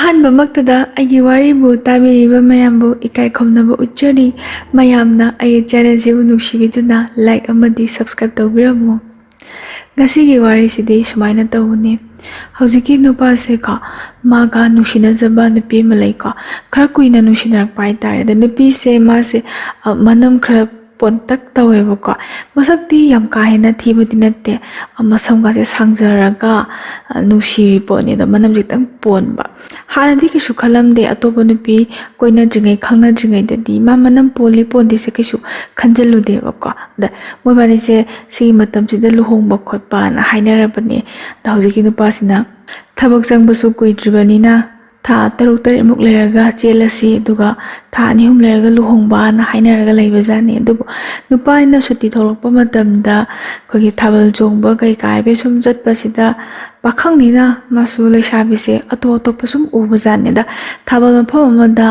ꯑꯍꯥꯟꯕꯃꯛꯇꯗ ꯑꯩꯒꯤ ꯋꯥꯔꯤꯕꯨ ꯇꯥꯕꯤꯔꯤꯕ ꯃꯌꯥꯝꯕꯨ ꯏꯀꯥꯏ ꯈꯨꯝꯅꯕ ꯎꯠꯆꯔꯤ꯫ ꯃꯌꯥꯝꯅ ꯑꯩꯒꯤ ꯆꯦꯅꯦꯜꯁꯤꯕꯨ ꯅꯨꯡꯁꯤꯕꯤꯗꯨꯅ ꯂꯥꯏꯛ ꯑꯃꯗꯤ ꯁꯕꯁꯀ꯭ꯔꯥꯏꯕ ꯇꯧꯕꯤꯔꯝꯃꯨ꯫ ꯉꯁꯤꯒꯤ ꯋꯥꯔꯤꯁꯤꯗꯤ ꯁꯨꯃꯥꯏꯅ ꯇꯧꯕꯅꯤ꯫ ꯍꯧꯖꯤꯛꯀꯤ ꯅꯨꯄꯥꯁꯦꯀꯣ ꯃꯥꯒ ꯅꯨꯡꯁꯤꯅꯖꯕ ꯅꯨꯄꯤ ꯑꯃ ꯂꯩꯀꯣ, ꯈꯔ ꯀꯨꯏꯅ ꯅꯨꯡꯁꯤꯅꯔꯛꯄ ꯍꯥꯏꯇꯥꯔꯦ꯫ ꯑꯗ ꯅꯨꯄꯤꯁꯦ ꯃꯥꯁꯦ ꯃꯅꯝ ꯈꯔ ꯄꯣꯟꯇꯛ ꯇꯧꯋꯦꯕꯀꯣ, ꯃꯁꯛꯇꯤ ꯌꯥꯝ ꯀꯥ ꯍꯦꯟꯅ ꯊꯤꯕꯗꯤ ꯅꯠꯇꯦ, ꯃꯁꯝꯒꯁꯦ ꯁꯥꯡꯖꯔꯒ ꯅꯨꯡꯁꯤꯔꯤ ꯄꯣꯠꯅꯤ꯫ ꯑꯗ ꯃꯅꯝꯁꯦ ꯈꯤꯇꯪ ꯄꯣꯟꯕ꯫ ꯍꯥꯟꯅꯗꯤ ꯀꯩꯁꯨ ꯈꯜꯂꯝꯗꯦ, ꯑꯇꯣꯞꯄ ꯅꯨꯄꯤ ꯀꯣꯏꯅꯗ꯭ꯔꯤꯉꯩ ꯈꯪꯅꯗ꯭ꯔꯤꯉꯩꯗꯗꯤ ꯃꯥ ꯃꯅꯝ ꯄꯣꯜꯂꯤ ꯄꯣꯟꯗꯦꯁꯦ ꯀꯩꯁꯨ ꯈꯟꯖꯤꯜꯂꯨꯗꯦꯕꯀꯣ꯫ ꯑꯗ ꯃꯣꯏꯕꯥꯅꯤꯁꯦ ꯁꯤꯒꯤ ꯃꯇꯝꯁꯤꯗ ꯂꯨꯍꯣꯡꯕ ꯈꯣꯠꯄꯅ ꯍꯥꯏꯅꯔꯕꯅꯦ꯫ ꯑꯗ ꯍꯧꯖꯤꯛꯀꯤ ꯅꯨꯄꯥꯁꯤꯅ ꯊꯕꯛ ꯆꯪꯕꯁꯨ ꯀꯨꯏꯗ꯭ꯔꯤꯕꯅꯤꯅ ꯊꯥ 6-7 ꯂꯩꯔꯒ ꯆꯦꯜꯂꯁꯤ, ꯑꯗꯨꯒ ꯊꯥ 2-3 ꯂꯩꯔꯒ ꯂꯨꯍꯣꯡꯕꯅ ꯍꯥꯏꯅꯔꯒ ꯂꯩꯕꯖꯥꯠꯅꯤ꯫ ꯑꯗꯨꯕꯨ ꯅꯨꯄꯥꯅ ꯁꯨꯇꯤ ꯊꯣꯛꯂꯛꯄ ꯃꯇꯝꯗ ꯑꯩꯈꯣꯏꯒꯤ ꯊꯥꯕꯜ ꯆꯣꯡꯕ ꯀꯩꯀꯥ ꯍꯥꯏꯕ ꯁꯨꯝ ꯆꯠꯄꯁꯤꯗ ꯄꯥꯈꯪꯅꯤꯅ ꯃꯥꯁꯨ ꯂꯩꯁꯥꯕꯤꯁꯦ ꯑꯇꯣꯞꯄ ꯁꯨꯝ ꯎꯕꯖꯥꯠꯅꯤꯗ꯫ ꯊꯥꯕꯜ ꯃꯐꯝ ꯑꯃꯗ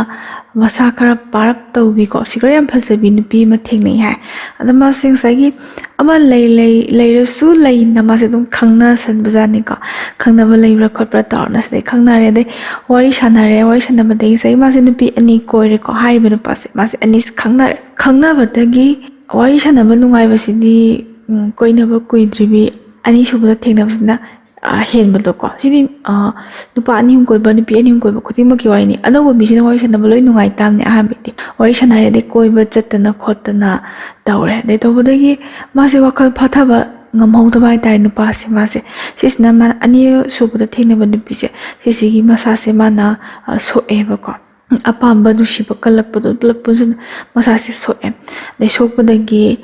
ꯃꯁꯥ ꯈꯔ ꯄꯥꯔꯞ ꯇꯧꯕꯤꯀꯣ, ꯐꯤꯒꯔ ꯌꯥꯝ ꯐꯖꯕꯤ ꯅꯨꯄꯤ ꯑꯃ ꯊꯦꯡꯅꯩ ꯍꯥꯏ꯫ ꯑꯗ ꯃꯥꯁꯦ ꯉꯁꯥꯏꯒꯤ ꯑꯃ ꯂꯩꯔꯁꯨ ꯂꯩꯅ ꯃꯥꯁꯦ ꯑꯗꯨꯝ ꯈꯪꯅꯁꯟꯕꯖꯥꯠꯅꯤꯀꯣ꯫ ꯈꯪꯅꯕ ꯂꯩꯕ꯭ꯔꯥ ꯈꯣꯠꯄ꯭ꯔꯥ ꯇꯧꯔꯅ ꯁꯤꯗꯩ ꯈꯪꯅꯔꯦ, ꯑꯗꯩ ꯋꯥꯔꯤ ꯁꯥꯟꯅꯔꯦ꯫ ꯋꯥꯔꯤ ꯁꯥꯟꯅꯕꯗꯒꯤ ꯉꯁꯥꯏꯒꯤ ꯃꯥꯁꯦ ꯅꯨꯄꯤ 2 ꯀꯣꯏꯔꯦꯀꯣ꯫ ꯍꯥꯏꯔꯤꯕ ꯅꯨꯄꯥꯁꯦ ꯃꯥꯁꯦ 2ꯁꯦ ꯈꯪꯅꯔꯦ꯫ ꯈꯪꯅꯕꯗꯒꯤ ꯋꯥꯔꯤ ꯁꯥꯟꯅꯕ ꯅꯨꯡꯉꯥꯏꯕꯁꯤꯗꯤ ꯀꯣꯏꯅꯕ ꯀꯨꯏꯗ꯭ꯔꯤꯕꯤ ꯑꯅꯤꯁꯨꯕꯗ ꯊꯦꯡꯅꯕꯁꯤꯅ ꯍꯦꯟꯕꯗꯣꯀꯣ꯫ ꯁꯤꯗꯤ ꯅꯨꯄꯥ 2-3 ꯀꯣꯏꯕ, ꯅꯨꯄꯤ 2-3 ꯀꯣꯏꯕ ꯈꯨꯗꯤꯡꯃꯛꯀꯤ ꯋꯥꯔꯤꯅꯤ꯫ ꯑꯅꯧꯕ ꯃꯤꯁꯤꯅ ꯋꯥꯔꯤ ꯁꯥꯟꯅꯕ ꯂꯣꯏ ꯅꯨꯡꯉꯥꯏ ꯇꯥꯕꯅꯤ꯫ ꯑꯍꯥꯟꯕꯗꯤ ꯋꯥꯔꯤ ꯁꯥꯟꯅꯔꯦ, ꯑꯗꯩ ꯀꯣꯏꯕ ꯆꯠꯇꯅ ꯈꯣꯠꯇꯅ ꯇꯧꯔꯦ꯫ ꯑꯗꯩ ꯇꯧꯕꯗꯒꯤ ꯃꯥꯁꯦ ꯋꯥꯈꯜ ꯐꯥꯊꯕ ꯉꯝꯍꯧꯗꯕ ꯍꯥꯏꯇꯥꯔꯦ ꯅꯨꯄꯥꯁꯦ꯫ ꯃꯥꯁꯦ ꯁꯤꯁꯤꯅ ꯃꯥꯅ 2 ꯁꯨꯕꯗ ꯊꯦꯡꯅꯕ ꯅꯨꯄꯤꯁꯦ, ꯁꯤꯁꯤꯒꯤ ꯃꯁꯥꯁꯦ ꯃꯥꯅ ꯁꯣꯛꯑꯦꯕꯀꯣ꯫ ꯑꯄꯥꯝꯕ ꯅꯨꯡꯁꯤꯕ ꯀꯜꯂꯛꯄꯗꯣ ꯄꯨꯂꯞ ꯄꯨꯟꯁꯤꯟꯅ ꯃꯁꯥꯁꯦ ꯁꯣꯛꯑꯦ꯫ ꯑꯗꯩ ꯁꯣꯛꯄꯗꯒꯤ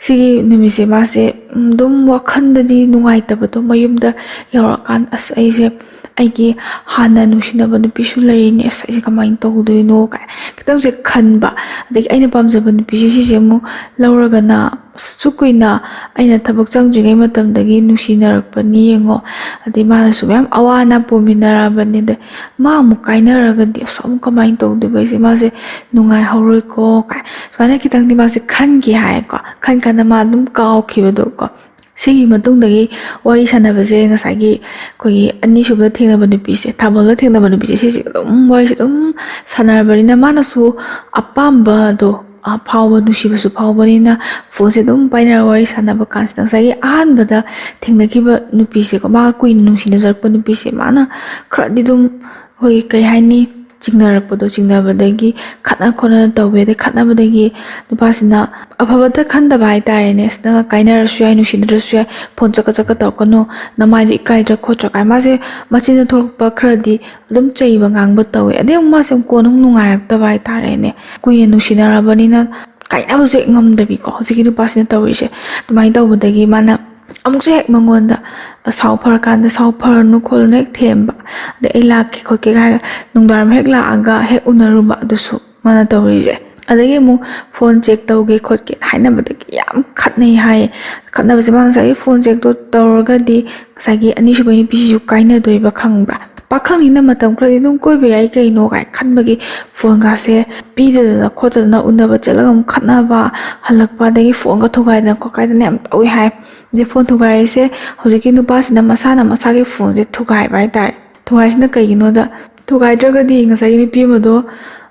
ꯁꯤꯒꯤ ꯅꯨꯃꯤꯠꯁꯦ ꯃꯥꯁꯦ ꯑꯗꯨꯝ ꯋꯥꯈꯜꯗꯗꯤ ꯅꯨꯡꯉꯥꯏꯇꯕꯗꯣ, ꯃꯌꯨꯝꯗ ꯌꯧꯔꯀꯥꯟꯗ ꯑꯩꯁꯦ ꯑꯩꯒꯤ ꯍꯥꯟꯅ ꯅꯨꯡꯁꯤꯅꯕ ꯅꯨꯄꯤꯁꯨ ꯂꯩꯔꯤꯅꯦ, ꯑꯩꯁꯦ ꯀꯃꯥꯏꯅ ꯇꯧꯗꯣꯏꯅꯣ ꯀꯥꯏ ꯈꯤꯇꯪꯁꯦ ꯈꯟꯕ꯫ ꯑꯗꯒꯤ ꯑꯩꯅ ꯄꯥꯝꯖꯕ ꯅꯨꯄꯤꯁꯦ ꯁꯤꯁꯦ ꯑꯃꯨꯛ ꯂꯧꯔꯒꯅ ꯑꯁꯨꯛ ꯀꯨꯏꯅ ꯑꯩꯅ ꯊꯕꯛ ꯆꯪꯗ꯭ꯔꯤꯉꯩ ꯃꯇꯝꯗꯒꯤ ꯅꯨꯡꯁꯤꯅꯔꯛꯄꯅꯤ ꯌꯦꯡꯉꯣ꯫ ꯑꯗꯩ ꯃꯥꯅꯁꯨ ꯃꯌꯥꯝ ꯑꯋꯥ ꯑꯅꯥ ꯄꯨꯃꯤꯟꯅꯔꯛꯑꯕꯅꯤ꯫ ꯑꯗꯩ ꯃꯥ ꯑꯃꯨꯛ ꯀꯥꯏꯅꯔꯒꯗꯤ ꯑꯃꯨꯛ ꯀꯃꯥꯏꯅ ꯇꯧꯗꯣꯏꯕ, ꯑꯩꯁꯦ ꯃꯥꯁꯦ ꯅꯨꯡꯉꯥꯏꯍꯧꯔꯣꯏꯀꯣ ꯀꯥꯏ ꯁꯨꯃꯥꯏꯅ ꯈꯤꯇꯪꯗꯤ ꯃꯥꯁꯦ ꯈꯟꯈꯤ ꯍꯥꯏꯌꯦꯀꯣ꯫ ꯈꯟꯀꯥꯟꯗ ꯃꯥ ꯑꯗꯨꯝ ꯀꯥꯎꯈꯤꯕꯗꯣꯀꯣ꯫ ꯁꯤꯒꯤ ꯃꯇꯨꯡꯗꯒꯤ ꯋꯥꯔꯤ ꯁꯥꯟꯅꯕꯁꯦ ꯉꯁꯥꯏꯒꯤ ꯑꯩꯈꯣꯏꯒꯤ 2 ꯁꯨꯕꯗ ꯊꯦꯡꯅꯕ ꯅꯨꯄꯤꯁꯦ, ꯊꯥꯕꯜꯗ ꯊꯦꯡꯅꯕ ꯅꯨꯄꯤꯁꯦ, ꯁꯤꯁꯦ ꯑꯗꯨꯝ ꯋꯥꯔꯤꯁꯦ ꯑꯗꯨꯝ ꯁꯥꯟꯅꯔꯕꯅꯤꯅ ꯃꯥꯅꯁꯨ ꯑꯄꯥꯝꯕꯗꯣ ꯐꯥꯎꯕ, ꯅꯨꯡꯁꯤꯕꯁꯨ ꯐꯥꯎꯕꯅꯤꯅ ꯐꯣꯟꯁꯦ ꯑꯗꯨꯝ ꯄꯥꯏꯅꯔ ꯋꯥꯔꯤ ꯁꯥꯟꯅꯕ ꯀꯥꯟꯁꯤꯗ ꯉꯁꯥꯏꯒꯤ ꯑꯍꯥꯟꯕꯗ ꯊꯦꯡꯅꯈꯤꯕ ꯅꯨꯄꯤꯁꯦꯀꯣ, ꯃꯥꯒ ꯀꯨꯏꯅ ꯅꯨꯡꯁꯤꯅꯖꯔꯛꯄ ꯅꯨꯄꯤꯁꯦ, ꯃꯥꯅ ꯈꯔꯗꯤ ꯑꯗꯨꯝ ꯑꯩꯈꯣꯏ ꯀꯩ ꯍꯥꯏꯅꯤ ꯆꯤꯡꯅꯔꯛꯄꯗꯣ, ꯆꯤꯡꯅꯕꯗꯒꯤ ꯈꯠꯅ ꯈꯣꯠꯅ ꯇꯧꯋꯦ꯫ ꯑꯗꯩ ꯈꯠꯅꯕꯗꯒꯤ ꯅꯨꯄꯥꯁꯤꯅ ꯑꯐꯕꯇ ꯈꯟꯗꯕ ꯍꯥꯏꯇꯥꯔꯦꯅꯦ꯫ ꯁꯤꯗ ꯀꯥꯏꯅꯔꯁꯨ ꯌꯥꯏ, ꯅꯨꯡꯁꯤꯅꯗ꯭ꯔꯁꯨ ꯌꯥꯏ, ꯐꯣꯟ ꯆꯀ ꯇꯧꯔꯛꯀꯅꯨ, ꯅꯃꯥꯏꯗꯣ ꯏꯀꯥꯏꯗ꯭ꯔꯥ ꯈꯣꯠꯇ꯭ꯔꯥ ꯀꯥꯏ ꯃꯥꯁꯦ ꯃꯆꯤꯟꯗ ꯊꯣꯛꯂꯛꯄ ꯈꯔꯗꯤ ꯑꯗꯨꯝ ꯆꯩꯕ ꯉꯥꯡꯕ ꯇꯧꯋꯦ꯫ ꯑꯗꯩ ꯑꯃꯨꯛ ꯃꯥꯁꯦ ꯀꯣꯟꯅ ꯅꯨꯡꯉꯥꯏꯔꯛꯇꯕ ꯍꯥꯏꯇꯥꯔꯦꯅꯦ꯫ ꯀꯨꯏꯅ ꯅꯨꯡꯁꯤꯅꯔꯕꯅꯤꯅ ꯀꯥꯏꯅꯕꯁꯨ ꯍꯦꯛ ꯉꯝꯗꯕꯤꯀꯣ ꯍꯧꯖꯤꯛꯀꯤ ꯅꯨꯄꯥꯁꯤꯅ ꯇꯧꯔꯤꯁꯦ꯫ ꯑꯗꯨꯃꯥꯏꯅ ꯇꯧꯕꯗꯒꯤ ꯃꯥꯅ ꯑꯃꯨꯛꯁꯨ ꯍꯦꯛ ꯃꯉꯣꯟꯗ ꯁꯥꯎ ꯐꯔꯀꯥꯟꯗ ꯁꯥꯎ ꯐꯔꯅꯨ ꯈꯣꯠꯂꯨꯅꯨ ꯍꯦꯛ ꯊꯦꯝꯕ꯫ ꯑꯗꯩ ꯑꯩ ꯂꯥꯛꯀꯦ ꯈꯣꯠꯀꯦ ꯍꯥꯏꯔꯒ ꯅꯨꯡꯗꯥꯡꯋꯥꯏꯔꯝ ꯍꯦꯛ ꯂꯥꯛꯑꯒ ꯍꯦꯛ ꯎꯅꯔꯨꯕ, ꯑꯗꯨꯁꯨ ꯃꯥꯅ ꯇꯧꯔꯤꯁꯦ꯫ ꯑꯗꯒꯤ ꯑꯃꯨꯛ ꯐꯣꯟ ꯆꯦꯛ ꯇꯧꯒꯦ ꯈꯣꯠꯀꯦ ꯍꯥꯏꯅꯕꯗꯒꯤ ꯌꯥꯝ ꯈꯠꯅꯩ ꯍꯥꯏꯌꯦ꯫ ꯈꯠꯅꯕꯁꯦ ꯃꯥꯅ ꯉꯁꯥꯏꯒꯤ ꯐꯣꯟ ꯆꯦꯛꯇꯣ ꯇꯧꯔꯒꯗꯤ ꯉꯁꯥꯏꯒꯤ 2 ꯁꯨꯕ ꯅꯨꯄꯤꯁꯤꯁꯨ ꯀꯥꯏꯅꯗꯣꯏꯕ ꯈꯪꯕ꯭ꯔꯥ꯫ ꯄꯥꯈꯪꯅꯤꯅ ꯃꯇꯝ ꯈꯔꯗꯤ ꯑꯗꯨꯝ ꯀꯣꯏꯕ ꯌꯥꯏ ꯀꯩꯅꯣ ꯀꯥꯏ ꯈꯟꯕꯒꯤ ꯐꯣꯟꯒꯥꯁꯦ ꯄꯤꯗꯗꯅ ꯈꯣꯠꯇꯗꯅ ꯎꯅꯕ ꯆꯠꯂꯒ ꯑꯃꯨꯛ ꯈꯠꯅꯕ, ꯍꯜꯂꯛꯄ, ꯑꯗꯒꯤ ꯐꯣꯟꯒ ꯊꯨꯒꯥꯏꯗꯅ ꯈꯣꯠꯀꯥꯏꯗꯅ ꯌꯥꯝ ꯇꯧꯋꯤ ꯍꯥꯏ꯫ ꯑꯗꯩ ꯐꯣꯟ ꯊꯨꯒꯥꯏꯔꯤꯁꯦ ꯍꯧꯖꯤꯛꯀꯤ ꯅꯨꯄꯥꯁꯤꯅ ꯃꯁꯥꯅ ꯃꯁꯥꯒꯤ ꯐꯣꯟꯁꯦ ꯊꯨꯒꯥꯏꯕ ꯍꯥꯏꯇꯥꯔꯦ꯫ ꯊꯨꯒꯥꯏꯁꯤꯅ ꯀꯩꯒꯤꯅꯣꯗ, ꯊꯨꯒꯥꯏꯗ꯭ꯔꯒꯗꯤ ꯉꯁꯥꯏꯒꯤ ꯅꯨꯄꯤ ꯑꯃꯗꯣ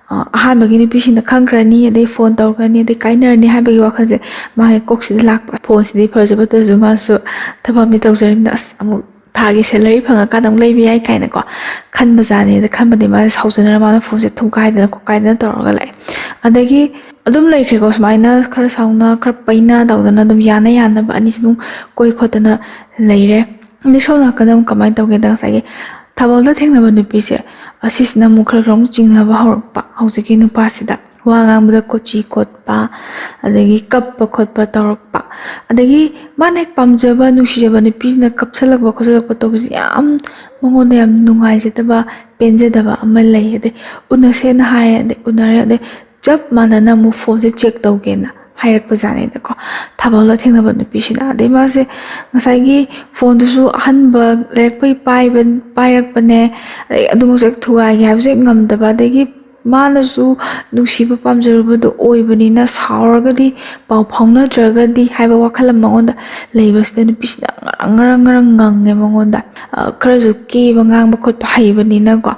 ꯑꯍꯥꯟꯕꯒꯤ ꯅꯨꯄꯤꯁꯤꯡꯅ ꯈꯪꯈ꯭ꯔꯅꯤ, ꯑꯗꯩ ꯐꯣꯟ ꯇꯧꯔꯛꯀꯅꯤ, ꯑꯗꯩ ꯀꯥꯏꯅꯔꯅꯤ ꯍꯥꯏꯕꯒꯤ ꯋꯥꯈꯜꯁꯦ ꯃꯥꯒꯤ ꯀꯣꯛꯁꯤꯗ ꯂꯥꯛꯄ꯫ ꯐꯣꯟꯁꯤꯗꯤ ꯐꯔꯁꯨ ꯐꯠꯇ꯭ꯔꯁꯨ ꯃꯥꯁꯨ ꯊꯕꯛ ꯑꯃ ꯇꯧꯖꯔꯤꯕꯅꯤꯅ ꯑꯃꯨꯛ ꯊꯥꯒꯤ ꯁꯦꯂꯔꯤ ꯐꯪꯉꯀꯥꯟꯗ ꯑꯃꯨꯛ ꯂꯩꯕ ꯌꯥꯏ ꯀꯥꯏꯅꯀꯣ ꯈꯟꯕꯖꯥꯠꯅꯤ꯫ ꯑꯗ ꯈꯟꯕꯗꯤ ꯃꯥꯁꯦ ꯁꯥꯎꯖꯅꯔ ꯃꯥꯅ ꯐꯣꯟꯁꯦ ꯊꯨꯒꯥꯏꯗꯅ ꯈꯣꯠꯀꯥꯏꯗꯅ ꯇꯧꯔꯒ ꯂꯥꯛꯑꯦ꯫ ꯑꯗꯒꯤ ꯑꯗꯨꯝ ꯂꯩꯈ꯭ꯔꯦꯀꯣ ꯁꯨꯃꯥꯏꯅ ꯈꯔ ꯁꯥꯎꯅ ꯈꯔ ꯄꯩꯅ ꯇꯧꯗꯅ ꯑꯗꯨꯝ ꯌꯥꯅ ꯌꯥꯅꯕ ꯑꯅꯤꯁꯤ ꯑꯗꯨꯝ ꯀꯣꯏ ꯈꯣꯠꯇꯅ ꯂꯩꯔꯦ꯫ ꯑꯗꯩ ꯁꯣꯝ ꯅꯥꯀꯟꯗ ꯑꯃꯨꯛ ꯀꯃꯥꯏꯅ ꯇꯧꯒꯦꯗ ꯉꯁꯥꯏꯒꯤ ꯊꯥꯕꯜꯗ ꯊꯦꯡꯅꯕ ꯅꯨꯄꯤꯁꯦ, ꯑꯁꯤꯁꯤꯅ ꯑꯃꯨꯛ ꯈꯔ ꯑꯃꯨꯛ ꯆꯤꯡꯅꯕ ꯍꯧꯔꯛꯄ ꯍꯧꯖꯤꯛꯀꯤ ꯅꯨꯄꯥꯁꯤꯗ꯫ ꯋꯥ ꯉꯥꯡꯕꯗ ꯀꯣꯆꯤ ꯀꯣꯠꯄ, ꯑꯗꯒꯤ ꯀꯞꯄ ꯈꯣꯠꯄ ꯇꯧꯔꯛꯄ꯫ ꯑꯗꯒꯤ ꯃꯥꯅ ꯍꯦꯛ ꯄꯥꯝꯖꯕ ꯅꯨꯡꯁꯤꯖꯕ ꯅꯨꯄꯤꯁꯤꯅ ꯀꯞꯁꯜꯂꯛꯄ ꯈꯣꯠꯆꯜꯂꯛꯄ ꯇꯧꯕꯁꯤ ꯌꯥꯝ ꯃꯉꯣꯟꯗ ꯌꯥꯝ ꯅꯨꯡꯉꯥꯏꯖꯗꯕ, ꯄꯦꯟꯖꯗꯕ ꯑꯃ ꯂꯩ꯫ ꯑꯗꯩ ꯎꯅꯁꯦꯅ ꯍꯥꯏꯔꯦ, ꯑꯗꯩ ꯎꯅꯔꯦ, ꯑꯗꯩ ꯆꯞ ꯃꯥꯟꯅꯅ ꯑꯃꯨꯛ ꯐꯣꯟꯁꯦ ꯆꯦꯛ ꯇꯧꯒꯦꯅ ꯍꯥꯏꯔꯛꯄ ꯖꯥꯠꯅꯤꯗꯀꯣ ꯑꯊꯥꯕꯜꯗ ꯊꯦꯡꯅꯕ ꯅꯨꯄꯤꯁꯤꯅ꯫ ꯑꯗꯩ ꯃꯥꯁꯦ ꯉꯁꯥꯏꯒꯤ ꯐꯣꯟꯗꯨꯁꯨ ꯑꯍꯟꯕ ꯂꯩꯔꯛꯄꯩ ꯄꯥꯏꯔꯛꯄꯅꯦ, ꯑꯗꯩ ꯑꯗꯨꯃꯛꯁꯨ ꯍꯦꯛ ꯊꯨꯒꯥꯏꯒꯦ ꯍꯥꯏꯕꯁꯨ ꯍꯦꯛ ꯉꯝꯗꯕ, ꯑꯗꯒꯤ 마나수 누시바 ꯄꯥꯝꯖꯔꯨꯕꯗꯣ ꯑꯣꯏꯕꯅꯤꯅ ꯁꯥꯎꯔꯒꯗꯤ ꯄꯥꯎ ꯐꯥꯎꯅꯗ꯭ꯔꯒꯗꯤ ꯍꯥꯏꯕ ꯋꯥꯈꯜ ꯑꯃ ꯃꯉꯣꯟꯗ ꯂꯩꯕꯁꯤꯗ ꯅꯨꯄꯤꯁꯤꯅ ꯉꯔꯪ ꯉꯪꯉꯦ ꯃꯉꯣꯟꯗ ꯈꯔꯁꯨ ꯀꯦꯕ ꯉꯥꯡꯕ ꯈꯣꯠꯄ ꯍꯩꯕꯅꯤꯅꯀꯣ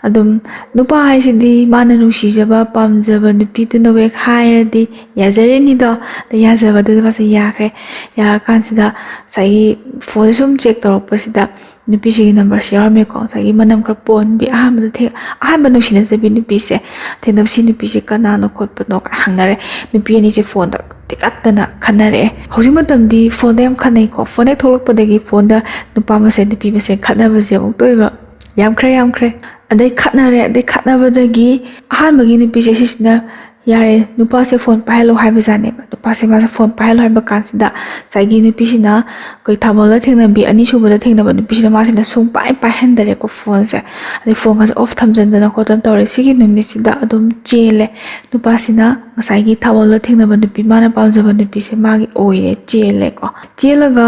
ꯑꯗꯨꯝ ꯅꯨꯄꯥ ꯍꯥꯏꯁꯤꯗꯤ ꯃꯥꯅ ꯅꯨꯡꯁꯤꯖꯕ ꯄꯥꯝꯖꯕ ꯅꯨꯄꯤꯗꯨꯅ ꯍꯦꯛ ꯍꯥꯏꯔꯗꯤ ꯌꯥꯖꯔꯅꯤꯗꯣ ꯌꯥꯖꯕꯗꯨꯗ ꯃꯥꯁꯦ ꯌꯥꯈ꯭ꯔꯦ ꯌꯥꯔꯀꯥꯟꯁꯤꯗ ꯉꯁꯥꯏꯒꯤ ꯐꯣꯟꯁꯦ ꯁꯨꯝ ꯆꯦꯛ ꯇꯧꯔꯛꯄꯁꯤꯗ ꯅꯨꯄꯤꯁꯤꯒꯤ ꯅꯝꯕꯔꯁꯤ ꯌꯥꯎꯔꯝꯃꯦꯀꯣ ꯉꯁꯥꯏꯒꯤ ꯃꯅꯝ ꯈꯔ ꯄꯣꯟꯕꯤ ꯑꯍꯥꯟꯕ ꯅꯨꯡꯁꯤꯅꯖꯕꯤ ꯅꯨꯄꯤꯁꯦ ꯊꯦꯡꯅꯕ ꯁꯤ ꯅꯨꯄꯤꯁꯦ ꯀꯅꯥꯅꯣ ꯈꯣꯠꯄꯅꯣ ꯍꯪꯅꯔꯦ ꯅꯨꯄꯤ ꯑꯅꯤꯁꯦ ꯐꯣꯟꯗ ꯇꯤꯀꯠꯇꯅ ꯈꯟꯅꯔꯛꯑꯦ ꯍꯧꯖꯤꯛ ꯃꯇꯝꯗꯤ ꯐꯣꯟꯗ ꯌꯥꯝ ꯈꯟꯅꯩꯀꯣ ꯐꯣꯟ ꯍꯦꯛ ꯊꯣꯛꯂꯛꯄꯗꯒꯤ ꯐꯣꯟꯗ ꯅꯨꯄꯥ ꯃꯁꯦꯟ ꯅꯨꯄꯤ ꯃꯁꯦꯟ ꯈꯠꯅꯕꯁꯦ ꯑꯃꯨꯛ ꯇꯣꯏꯕ ꯌꯥꯝꯈ꯭ꯔꯦ ꯑꯗꯩ ꯈꯠꯅꯔꯦ ꯑꯗꯩ ꯈꯠꯅꯕꯗꯒꯤ ꯑꯍꯥꯟꯕꯒꯤ ꯅꯨꯄꯤꯁꯦ ꯁꯤꯁꯤꯅ ꯌꯥꯔꯦ ꯅꯨꯄꯥꯁꯦ ꯐꯣꯟ ꯄꯥꯏꯍꯜꯂꯣ ꯍꯥꯏꯕꯖꯥꯠꯅꯦꯕ ꯅꯨꯄꯥꯁꯦ ꯃꯥꯁꯦ ꯐꯣꯟ ꯄꯥꯏꯍꯜꯂꯣ ꯍꯥꯏꯕ ꯀꯥꯟꯁꯤꯗ ꯉꯁꯥꯏꯒꯤ ꯅꯨꯄꯤꯁꯤꯅ ꯑꯩꯈꯣꯏ ꯊꯥꯕꯜꯗ ꯊꯦꯡꯅꯕꯤ ꯑꯅꯤꯁꯨꯕꯗ ꯊꯦꯡꯅꯕ ꯅꯨꯄꯤꯁꯤꯅ ꯃꯥꯁꯤꯅ ꯁꯨꯡꯄꯥꯏ ꯄꯥꯏꯍꯟꯗꯔꯦꯀꯣ ꯐꯣꯟꯁꯦ ꯑꯗꯩ ꯐꯣꯟꯒꯁꯦ ꯑꯣꯐ ꯊꯝꯖꯤꯟꯗꯅ ꯈꯣꯠꯇꯅ ꯇꯧꯔꯦ ꯁꯤꯒꯤ ꯅꯨꯃꯤꯠꯁꯤꯗ ꯑꯗꯨꯝ ꯆꯦꯜꯂꯦ ꯅꯨꯄꯥꯁꯤꯅ ꯉꯁꯥꯏꯒꯤ ꯊꯥꯕꯜꯗ ꯊꯦꯡꯅꯕ ꯅꯨꯄꯤ ꯃꯥꯅ ꯄꯥꯝꯖꯕ ꯅꯨꯄꯤꯁꯦ ꯃꯥꯒꯤ ꯑꯣꯏꯔꯦ ꯆꯦꯜꯂꯦꯀꯣ ꯆꯦꯜꯂꯒ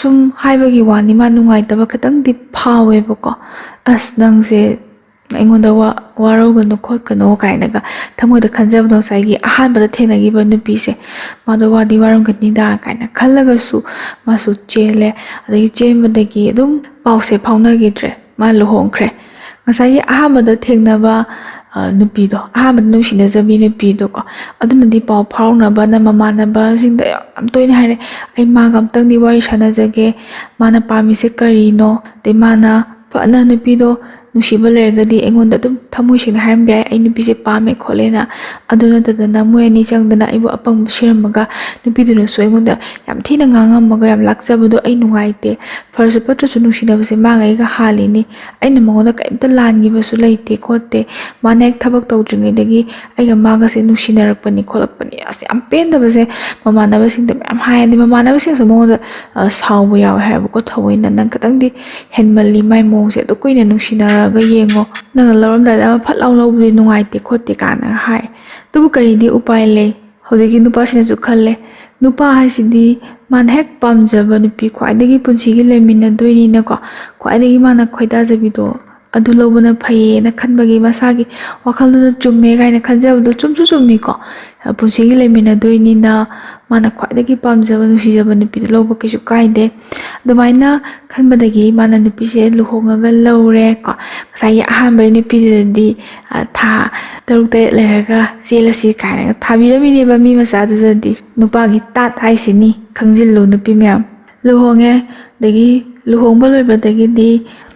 ꯁꯨꯝ ꯍꯥꯏꯕꯒꯤ ꯋꯥꯅꯤ ꯃꯥ ꯅꯨꯡꯉꯥꯏꯇꯕ ꯈꯤꯇꯪꯗꯤ ꯐꯥꯎꯋꯦꯕꯀꯣ ꯑꯁ ꯅꯪꯁꯦ ꯑꯩꯉꯣꯟꯗ ꯋꯥꯔꯧꯒꯅꯨ ꯈꯣꯠꯀꯅꯨ ꯀꯥꯏꯅꯒ ꯊꯃꯣꯏꯗ ꯈꯟꯖꯕꯗꯣ ꯉꯁꯥꯏꯒꯤ ꯑꯍꯥꯟꯕꯗ ꯊꯦꯡꯅꯈꯤꯕ ꯅꯨꯄꯤꯁꯦ ꯃꯥꯗꯣ ꯋꯥꯗꯤ ꯋꯥꯔꯝꯒꯅꯤꯗ ꯀꯥꯏꯅ ꯈꯜꯂꯒꯁꯨ ꯃꯥꯁꯨ ꯆꯦꯜꯂꯦ ꯑꯗꯒꯤ ꯆꯦꯟꯕꯗꯒꯤ ꯑꯗꯨꯝ ꯄꯥꯎꯁꯦ ꯐꯥꯎꯅꯈꯤꯗ꯭ꯔꯦ ꯃꯥ ꯂꯨꯍꯣꯡꯈ꯭ꯔꯦ ꯉꯁꯥꯏꯒꯤ ꯑꯍꯥꯟꯕꯗ ꯊꯦꯡꯅꯕ ꯅꯨꯄꯤꯗꯣ ꯑꯍꯥꯟꯕꯗ ꯅꯨꯡꯁꯤꯅꯖꯕꯤ ꯅꯨꯄꯤꯗꯣꯀꯣ ꯑꯗꯨꯅꯗꯤ ꯄꯥꯎ ꯐꯥꯎꯅꯕꯅ ꯃꯃꯥꯟꯅꯕꯁꯤꯡꯗ ꯌꯥꯝ ꯇꯣꯏꯅ ꯍꯥꯏꯔꯦ ꯑꯩ ꯃꯥꯒ ꯑꯝꯇꯪꯗꯤ ꯋꯥꯔꯤ ꯁꯥꯟꯅꯖꯒꯦ ꯃꯥꯅ ꯄꯥꯝꯃꯤꯁꯦ ꯀꯔꯤꯅꯣ ꯑꯗꯩ ꯃꯥꯅ ꯐꯅ ꯅꯨꯄꯤꯗꯣ ꯅꯨꯡꯁꯤꯕ ꯂꯩꯔꯒꯗꯤ ꯑꯩꯉꯣꯟꯗ ꯑꯗꯨꯝ ꯊꯃꯣꯏ ꯁꯦꯡꯅ ꯍꯥꯏꯔꯝꯕ ꯌꯥꯏ ꯑꯩ ꯅꯨꯄꯤꯁꯦ ꯄꯥꯝꯃꯦ ꯈꯣꯠꯂꯦꯅ ꯑꯗꯨ ꯅꯠꯇꯗꯅ ꯃꯣꯏ ꯑꯅꯤ ꯆꯪꯗꯅ ꯑꯩꯕꯨ ꯑꯄꯪꯕ ꯁꯤꯔꯝꯃꯒ ꯅꯨꯄꯤꯗꯨꯅꯁꯨ ꯑꯩꯉꯣꯟꯗ ꯌꯥꯝ ꯊꯤꯅ ꯉꯥꯡꯉꯝꯃꯒ ꯌꯥꯝ ꯂꯥꯛꯆꯕꯗꯣ ꯑꯩ ꯅꯨꯡꯉꯥꯏꯇꯦ ꯐꯔꯁꯨ ꯐꯠꯇ꯭ꯔꯁꯨ ꯅꯨꯡꯁꯤꯅꯕꯁꯦ ꯃꯥꯒꯩꯒ ꯍꯥꯜꯂꯤꯅꯤ ꯑꯩꯅ ꯃꯉꯣꯟꯗ ꯀꯔꯤꯝꯇ ꯂꯥꯟꯈꯤꯕꯁꯨ ꯂꯩꯇꯦ ꯈꯣꯠꯇꯦ ꯃꯥꯅ ꯍꯦꯛ ꯊꯕꯛ ꯇꯧꯗ꯭ꯔꯤꯉꯩꯗꯒꯤ ꯑꯩꯒ ꯃꯥꯒꯁꯦ ꯅꯨꯡꯁꯤꯅꯔꯛꯄꯅꯤ ꯈꯣꯠꯂꯛꯄꯅꯤ ꯑꯁ ꯌꯥꯝ ꯄꯦꯟꯗꯕꯁꯦ ꯃꯃꯥꯟꯅꯕꯁꯤꯡꯗ ꯃꯌꯥꯝ ꯍꯥꯏꯔꯗꯤ ꯃꯃꯥꯟꯅꯕꯁꯤꯡꯁꯨ ꯃꯉꯣꯟꯗ ꯁꯥꯎꯕ ꯌꯥꯎꯋꯦ ꯍꯥꯏꯕꯀꯣ ꯊꯑꯣꯏꯅ ꯅꯪ ꯈꯤꯇꯪꯗꯤ ꯍꯦꯟꯃꯜꯂꯤ ꯃꯥꯏ ꯃꯑꯣꯡꯁꯦ ꯑꯗꯨ ꯀꯨꯏꯅ ꯅꯨꯡꯁꯤꯅꯔꯒ ꯌꯦꯡꯉꯣ ꯅꯪꯅ ꯂꯧꯔꯝꯗꯥꯏꯗ ꯑꯃ ꯐꯠ ꯂꯥꯎ ꯂꯧꯕꯗꯤ ꯅꯨꯡꯉꯥꯏꯇꯦ ꯈꯣꯠꯇꯦ ꯀꯥꯏꯅ ꯍꯥꯏ ꯑꯗꯨꯕꯨ ꯀꯔꯤꯗꯤ ꯎꯄꯥꯏ ꯂꯩ ꯍꯧꯖꯤꯛꯀꯤ ꯅꯨꯄꯥꯁꯤꯅꯁꯨ ꯈꯜꯂꯦ ꯅꯨꯄꯥ ꯍꯥꯏꯁꯤꯗꯤ ꯃꯥꯅ ꯍꯦꯛ ꯄꯥꯝꯖꯕ ꯅꯨꯄꯤ ꯈ꯭ꯋꯥꯏꯗꯒꯤ ꯄꯨꯟꯁꯤꯒꯤ ꯂꯩꯃꯤꯟꯅꯗꯣꯏꯅꯤꯅꯀꯣ ꯈ꯭ꯋꯥꯏꯗꯒꯤ ꯃꯥꯅ ꯈꯣꯏꯗꯥꯖꯕꯤꯗꯣ ꯑꯗꯨ ꯂꯧꯕꯅ ꯐꯩꯌꯦꯅ ꯈꯟꯕꯒꯤ ꯃꯁꯥꯒꯤ ꯋꯥꯈꯜꯗꯨꯅ ꯆꯨꯝꯃꯦ ꯀꯥꯏꯅ ꯈꯟꯖꯕꯗꯣ ꯆꯨꯝꯁꯨ ꯆꯨꯝꯃꯤꯀꯣ ꯄꯨꯟꯁꯤꯒꯤ ꯂꯩꯃꯤꯟꯅꯗꯣꯏꯅꯤꯅ ꯃꯥꯅ ꯈ꯭ꯋꯥꯏꯗꯒꯤ ꯄꯥꯝꯖꯕ ꯅꯨꯡꯁꯤꯖꯕ ꯅꯨꯄꯤꯗꯣ ꯂꯧꯕ ꯀꯩꯁꯨ ꯀꯥꯏꯗꯦ ꯑꯗꯨꯃꯥꯏꯅ ꯈꯟꯕꯗꯒꯤ ꯃꯥꯅ ꯅꯨꯄꯤꯁꯦ ꯂꯨꯍꯣꯡꯉꯒ ꯂꯧꯔꯦ ꯀꯣ ꯉꯁꯥꯏꯒꯤ ꯑꯍꯥꯟꯕ ꯅꯨꯄꯤꯗꯨꯗꯗꯤ ꯊꯥ 6-7 ꯂꯩꯔꯒ ꯆꯦꯜꯂꯁꯤ ꯀꯥꯏꯅꯒ ꯊꯥꯕꯤꯔꯝꯃꯤꯅꯦꯕ ꯃꯤ ꯃꯆꯥꯗꯨꯗꯗꯤ ꯅꯨꯄꯥꯒꯤ ꯇꯥꯠ ꯍꯥꯏꯁꯤꯅꯤ ꯈꯪꯖꯤꯜꯂꯨ ꯅꯨꯄꯤ ꯃꯌꯥꯝ ꯂꯨꯍꯣꯡꯉꯦ ꯑꯗꯒꯤ ꯂꯨꯍꯣꯡꯕ ꯂꯣꯏꯕꯗꯒꯤꯗꯤ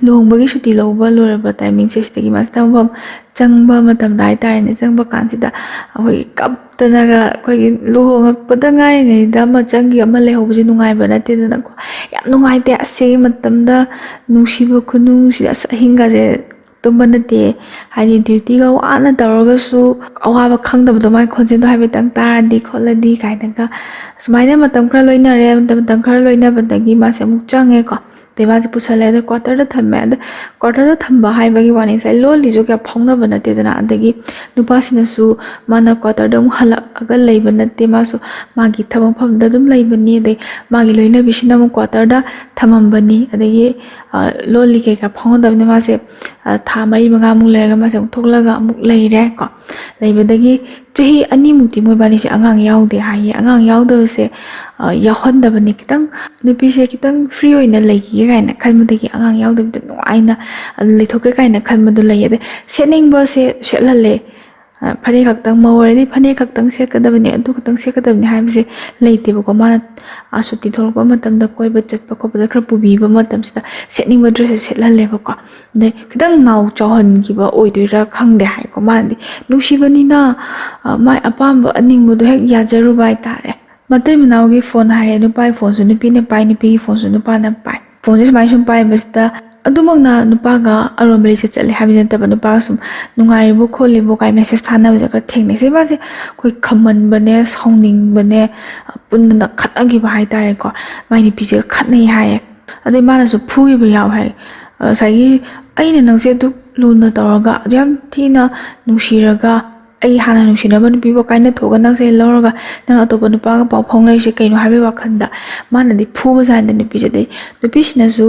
ꯂꯨꯍꯣꯡꯕꯒꯤ ꯁꯨꯇꯤ ꯂꯧꯕ ꯂꯣꯏꯔꯕ ꯇꯥꯏꯃꯤꯡꯁꯦ ꯁꯤꯗꯒꯤ ꯃꯥꯁꯤꯗ ꯃꯐꯝ ꯆꯪꯕ ꯃꯇꯝꯗ ꯍꯥꯏꯇꯥꯔꯦꯅꯦ ꯆꯪꯕ ꯀꯥꯟꯁꯤꯗ ꯑꯩꯈꯣꯏꯒꯤ ꯀꯞꯇꯅꯒ ꯑꯩꯈꯣꯏꯒꯤ ꯂꯨꯍꯣꯡꯉꯛꯄꯗ ꯉꯥꯏꯔꯤꯉꯩꯗ ꯑꯃ ꯆꯪꯈꯤ ꯑꯃ ꯂꯩꯍꯧꯕꯁꯦ ꯅꯨꯡꯉꯥꯏꯕ ꯅꯠꯇꯦꯗꯅꯀꯣ ꯌꯥꯝ ꯅꯨꯡꯉꯥꯏꯇꯦ ꯑꯁꯤꯒꯤ ꯃꯇꯝꯗ ꯅꯨꯡꯁꯤꯕ ꯈꯨꯅꯨꯡꯁꯤꯗ ꯑꯁ ꯑꯍꯤꯡꯒꯁꯦ ꯇꯨꯝꯕ ꯅꯠꯇꯦ ꯍꯥꯏꯗꯤ ꯗ꯭ꯌꯨꯇꯤꯒ ꯋꯥꯅ ꯇꯧꯔꯒꯁꯨ ꯑꯋꯥꯕ ꯈꯪꯗꯕꯗꯣ ꯃꯥꯒꯤ ꯈꯣꯟꯖꯦꯜꯗꯣ ꯍꯥꯏꯐꯦꯠꯇꯪ ꯇꯥꯔꯗꯤ ꯈꯣꯠꯂꯗꯤ ꯀꯥꯏꯅꯒ ꯁꯨꯃꯥꯏꯅ ꯃꯇꯝ ꯈꯔ ꯂꯣꯏꯅꯔꯦ ꯃꯇꯝꯈꯔ ꯂꯣꯏꯅꯕꯗꯒꯤ ꯃꯥꯁꯦ ꯑꯃꯨꯛ ꯆꯪꯉꯦꯀꯣ ꯑꯗꯩ ꯃꯥꯁꯦ ꯄꯨꯁꯜꯂꯦ ꯑꯗ ꯀ꯭ꯋꯥꯇꯔꯗ ꯊꯝꯃꯦ ꯑꯗ ꯀ꯭ꯋꯥꯇꯔꯗ ꯊꯝꯕ ꯍꯥꯏꯕꯒꯤ ꯋꯥꯅꯤ ꯉꯁꯥꯏ ꯂꯣꯜꯂꯤꯁꯨ ꯀꯌꯥ ꯐꯥꯎꯅꯕ ꯅꯠꯇꯦꯗꯅ ꯑꯗꯒꯤ ꯅꯨꯄꯥꯁꯤꯅꯁꯨ ꯃꯥꯅ ꯀ꯭ꯋꯥꯇꯔꯗ ꯑꯃꯨꯛ ꯍꯜꯂꯛꯑꯒ ꯂꯩꯕ ꯅꯠꯇꯦ ꯃꯥꯁꯨ ꯃꯥꯒꯤ ꯊꯕꯛ ꯃꯐꯝꯗ ꯑꯗꯨꯝ ꯂꯩꯕꯅꯤ ꯑꯗꯩ ꯃꯥꯒꯤ ꯂꯣꯏꯅꯕꯤꯁꯤꯅ ꯑꯃꯨꯛ ꯀ꯭ꯋꯥꯇꯔꯗ ꯊꯝꯃꯝꯕꯅꯤ ꯑꯗꯒꯤ ꯂꯣꯜꯂꯤ ꯀꯩꯀꯥ ꯐꯥꯎꯅꯗꯕꯅꯤ ꯃꯥꯁꯦ ꯊꯥ 4-5 ꯂꯩꯔꯒ ꯃꯥꯁꯦ ꯑꯃꯨꯛ ꯊꯣꯛꯂꯒ ꯑꯃꯨꯛ ꯂꯩꯔꯦ ꯀꯣ ꯂꯩꯕꯗꯒꯤ ꯆꯍꯤ 2ꯃꯨꯛꯇꯤ ꯃꯣꯏꯕꯥꯅꯤꯁꯦ ꯑꯉꯥꯡ ꯌꯥꯎꯗꯦ ꯍꯥꯏꯌꯦ ꯑꯉꯥꯡ ꯌꯥꯎꯗꯕꯁꯦ ꯌꯥꯎꯍꯟꯗꯕꯅꯤ ꯈꯤꯇꯪ ꯅꯨꯄꯤꯁꯦꯈꯤꯇꯪ ꯐ꯭ꯔꯤ ꯑꯣꯏꯅ ꯂꯩꯈꯤꯒꯦ ꯀꯥꯏꯅ ꯈꯟꯕꯗꯒꯤ ꯑꯉꯥꯡ ꯌꯥꯎꯗꯕꯤꯗ ꯅꯨꯡꯉꯥꯏꯅ ꯂꯩꯊꯣꯛꯀꯦ ꯀꯥꯏꯅ ꯈꯟꯕꯗꯣ ꯂꯩ ꯑꯗꯩ ꯁꯦꯠꯅꯤꯡꯕꯁꯦ ꯁꯦꯠꯍꯜꯂꯦ ꯐꯅꯦꯛ ꯈꯛꯇꯪ ꯃꯧ ꯑꯣꯏꯔꯗꯤ ꯐꯅꯦꯛ ꯈꯛꯇꯪ ꯁꯦꯠꯀꯗꯕꯅꯤ ꯑꯗꯨ ꯈꯛꯇꯪ ꯁꯦꯠꯀꯗꯕꯅꯤ ꯍꯥꯏꯕꯁꯦ ꯂꯩꯇꯦꯕꯀꯣ ꯃꯥꯅ ꯁꯨꯇꯤ ꯊꯣꯛꯂꯛꯄ ꯃꯇꯝꯗ ꯀꯣꯏꯕ ꯆꯠꯄ ꯈꯣꯠꯄꯗ ꯈꯔ ꯄꯨꯕꯤꯕ ꯃꯇꯝꯁꯤꯗ ꯁꯦꯠꯅꯤꯡꯕ ꯗ꯭ꯔꯦꯁꯁꯦ ꯁꯦꯠꯍꯜꯂꯦꯕꯀꯣ ꯑꯗꯩ ꯈꯤꯇꯪ ꯅꯥꯎ ꯆꯥꯎꯍꯟꯈꯤꯕ ꯑꯣꯏꯗꯣꯏꯔꯥ ꯈꯪꯗꯦ ꯍꯥꯏꯀꯣ ꯃꯥꯅꯗꯤ ꯅꯨꯡꯁꯤꯕꯅꯤꯅ ꯃꯥꯏ ꯑꯄꯥꯝꯕ ꯑꯅꯤꯡꯕꯗꯣ ꯍꯦꯛ ꯌꯥꯖꯔꯨꯕ ꯍꯥꯏꯇꯥꯔꯦ ꯃꯇꯩ ꯃꯅꯥꯎꯒꯤ ꯐꯣꯟ ꯍꯥꯏꯔꯦ ꯅꯨꯄꯥꯒꯤ ꯐꯣꯟꯁꯨ ꯅꯨꯄꯤꯅ ꯄꯥꯏ ꯅꯨꯄꯤꯒꯤ ꯐꯣꯟꯁꯨ ꯅꯨꯄꯥꯅ ꯄꯥꯏ ꯐꯣꯟꯁꯦ ꯁꯨꯃꯥꯏꯅ ꯁꯨꯝ ꯄꯥꯏꯕꯁꯤꯗ ꯑꯗꯨꯃꯛꯅ ꯅꯨꯄꯥꯒ ꯑꯔꯣꯟꯕ ꯂꯤꯆꯠ ꯆꯠꯂꯦ ꯍꯥꯏꯕꯗꯤ ꯅꯠꯇꯕ ꯅꯨꯄꯥꯒ ꯁꯨꯝ ꯅꯨꯡꯉꯥꯏꯔꯤꯕꯣ ꯈꯣꯠꯂꯤꯕꯣ ꯀꯥꯏ ꯃꯦꯁꯦꯁ ꯊꯥꯅꯕꯁꯦ ꯈꯔ ꯊꯦꯡꯅꯩ ꯁꯤ ꯃꯥꯁꯦ ꯑꯩꯈꯣꯏ ꯈꯝꯃꯟꯕꯅꯦ ꯁꯥꯎꯅꯤꯡꯕꯅꯦ ꯄꯨꯟꯅ ꯈꯠꯅꯈꯤꯕ ꯍꯥꯏꯇꯥꯔꯦꯀꯣ ꯃꯥꯏ ꯅꯨꯄꯤꯁꯦꯒ ꯈꯠꯅꯩ ꯍꯥꯏꯌꯦ ꯑꯗꯩ ꯃꯥꯅꯁꯨ ꯐꯨꯈꯤꯕ ꯌꯥꯎꯋꯦ ꯍꯥꯏ ꯉꯁꯥꯏꯒꯤ ꯑꯩꯅ ꯅꯪꯁꯦ ꯑꯗꯨꯛ ꯂꯨꯅ ꯇꯧꯔꯒ ꯑꯗꯨ ꯌꯥꯝ ꯊꯤꯅ ꯅꯨꯡꯁꯤꯔꯒ ꯑꯩ ꯍꯥꯟꯅ ꯅꯨꯡꯁꯤꯅꯕ ꯅꯨꯄꯤꯕꯨ ꯀꯥꯏꯅꯊꯣꯛꯑꯒ ꯅꯪꯁꯦ ꯂꯧꯔꯒ ꯅꯪ ꯑꯇꯣꯞꯄ ꯅꯨꯄꯥꯒ ꯄꯥꯎ ꯐꯥꯎꯅꯔꯤꯁꯦ ꯀꯩꯅꯣ ꯍꯥꯏꯕꯒꯤ ꯋꯥꯈꯜꯗ ꯃꯥꯅꯗꯤ ꯐꯨꯕꯖꯥꯠꯅꯤ ꯅꯨꯄꯤꯁꯦ ꯑꯗꯩ ꯅꯨꯄꯤꯁꯤꯅꯁꯨ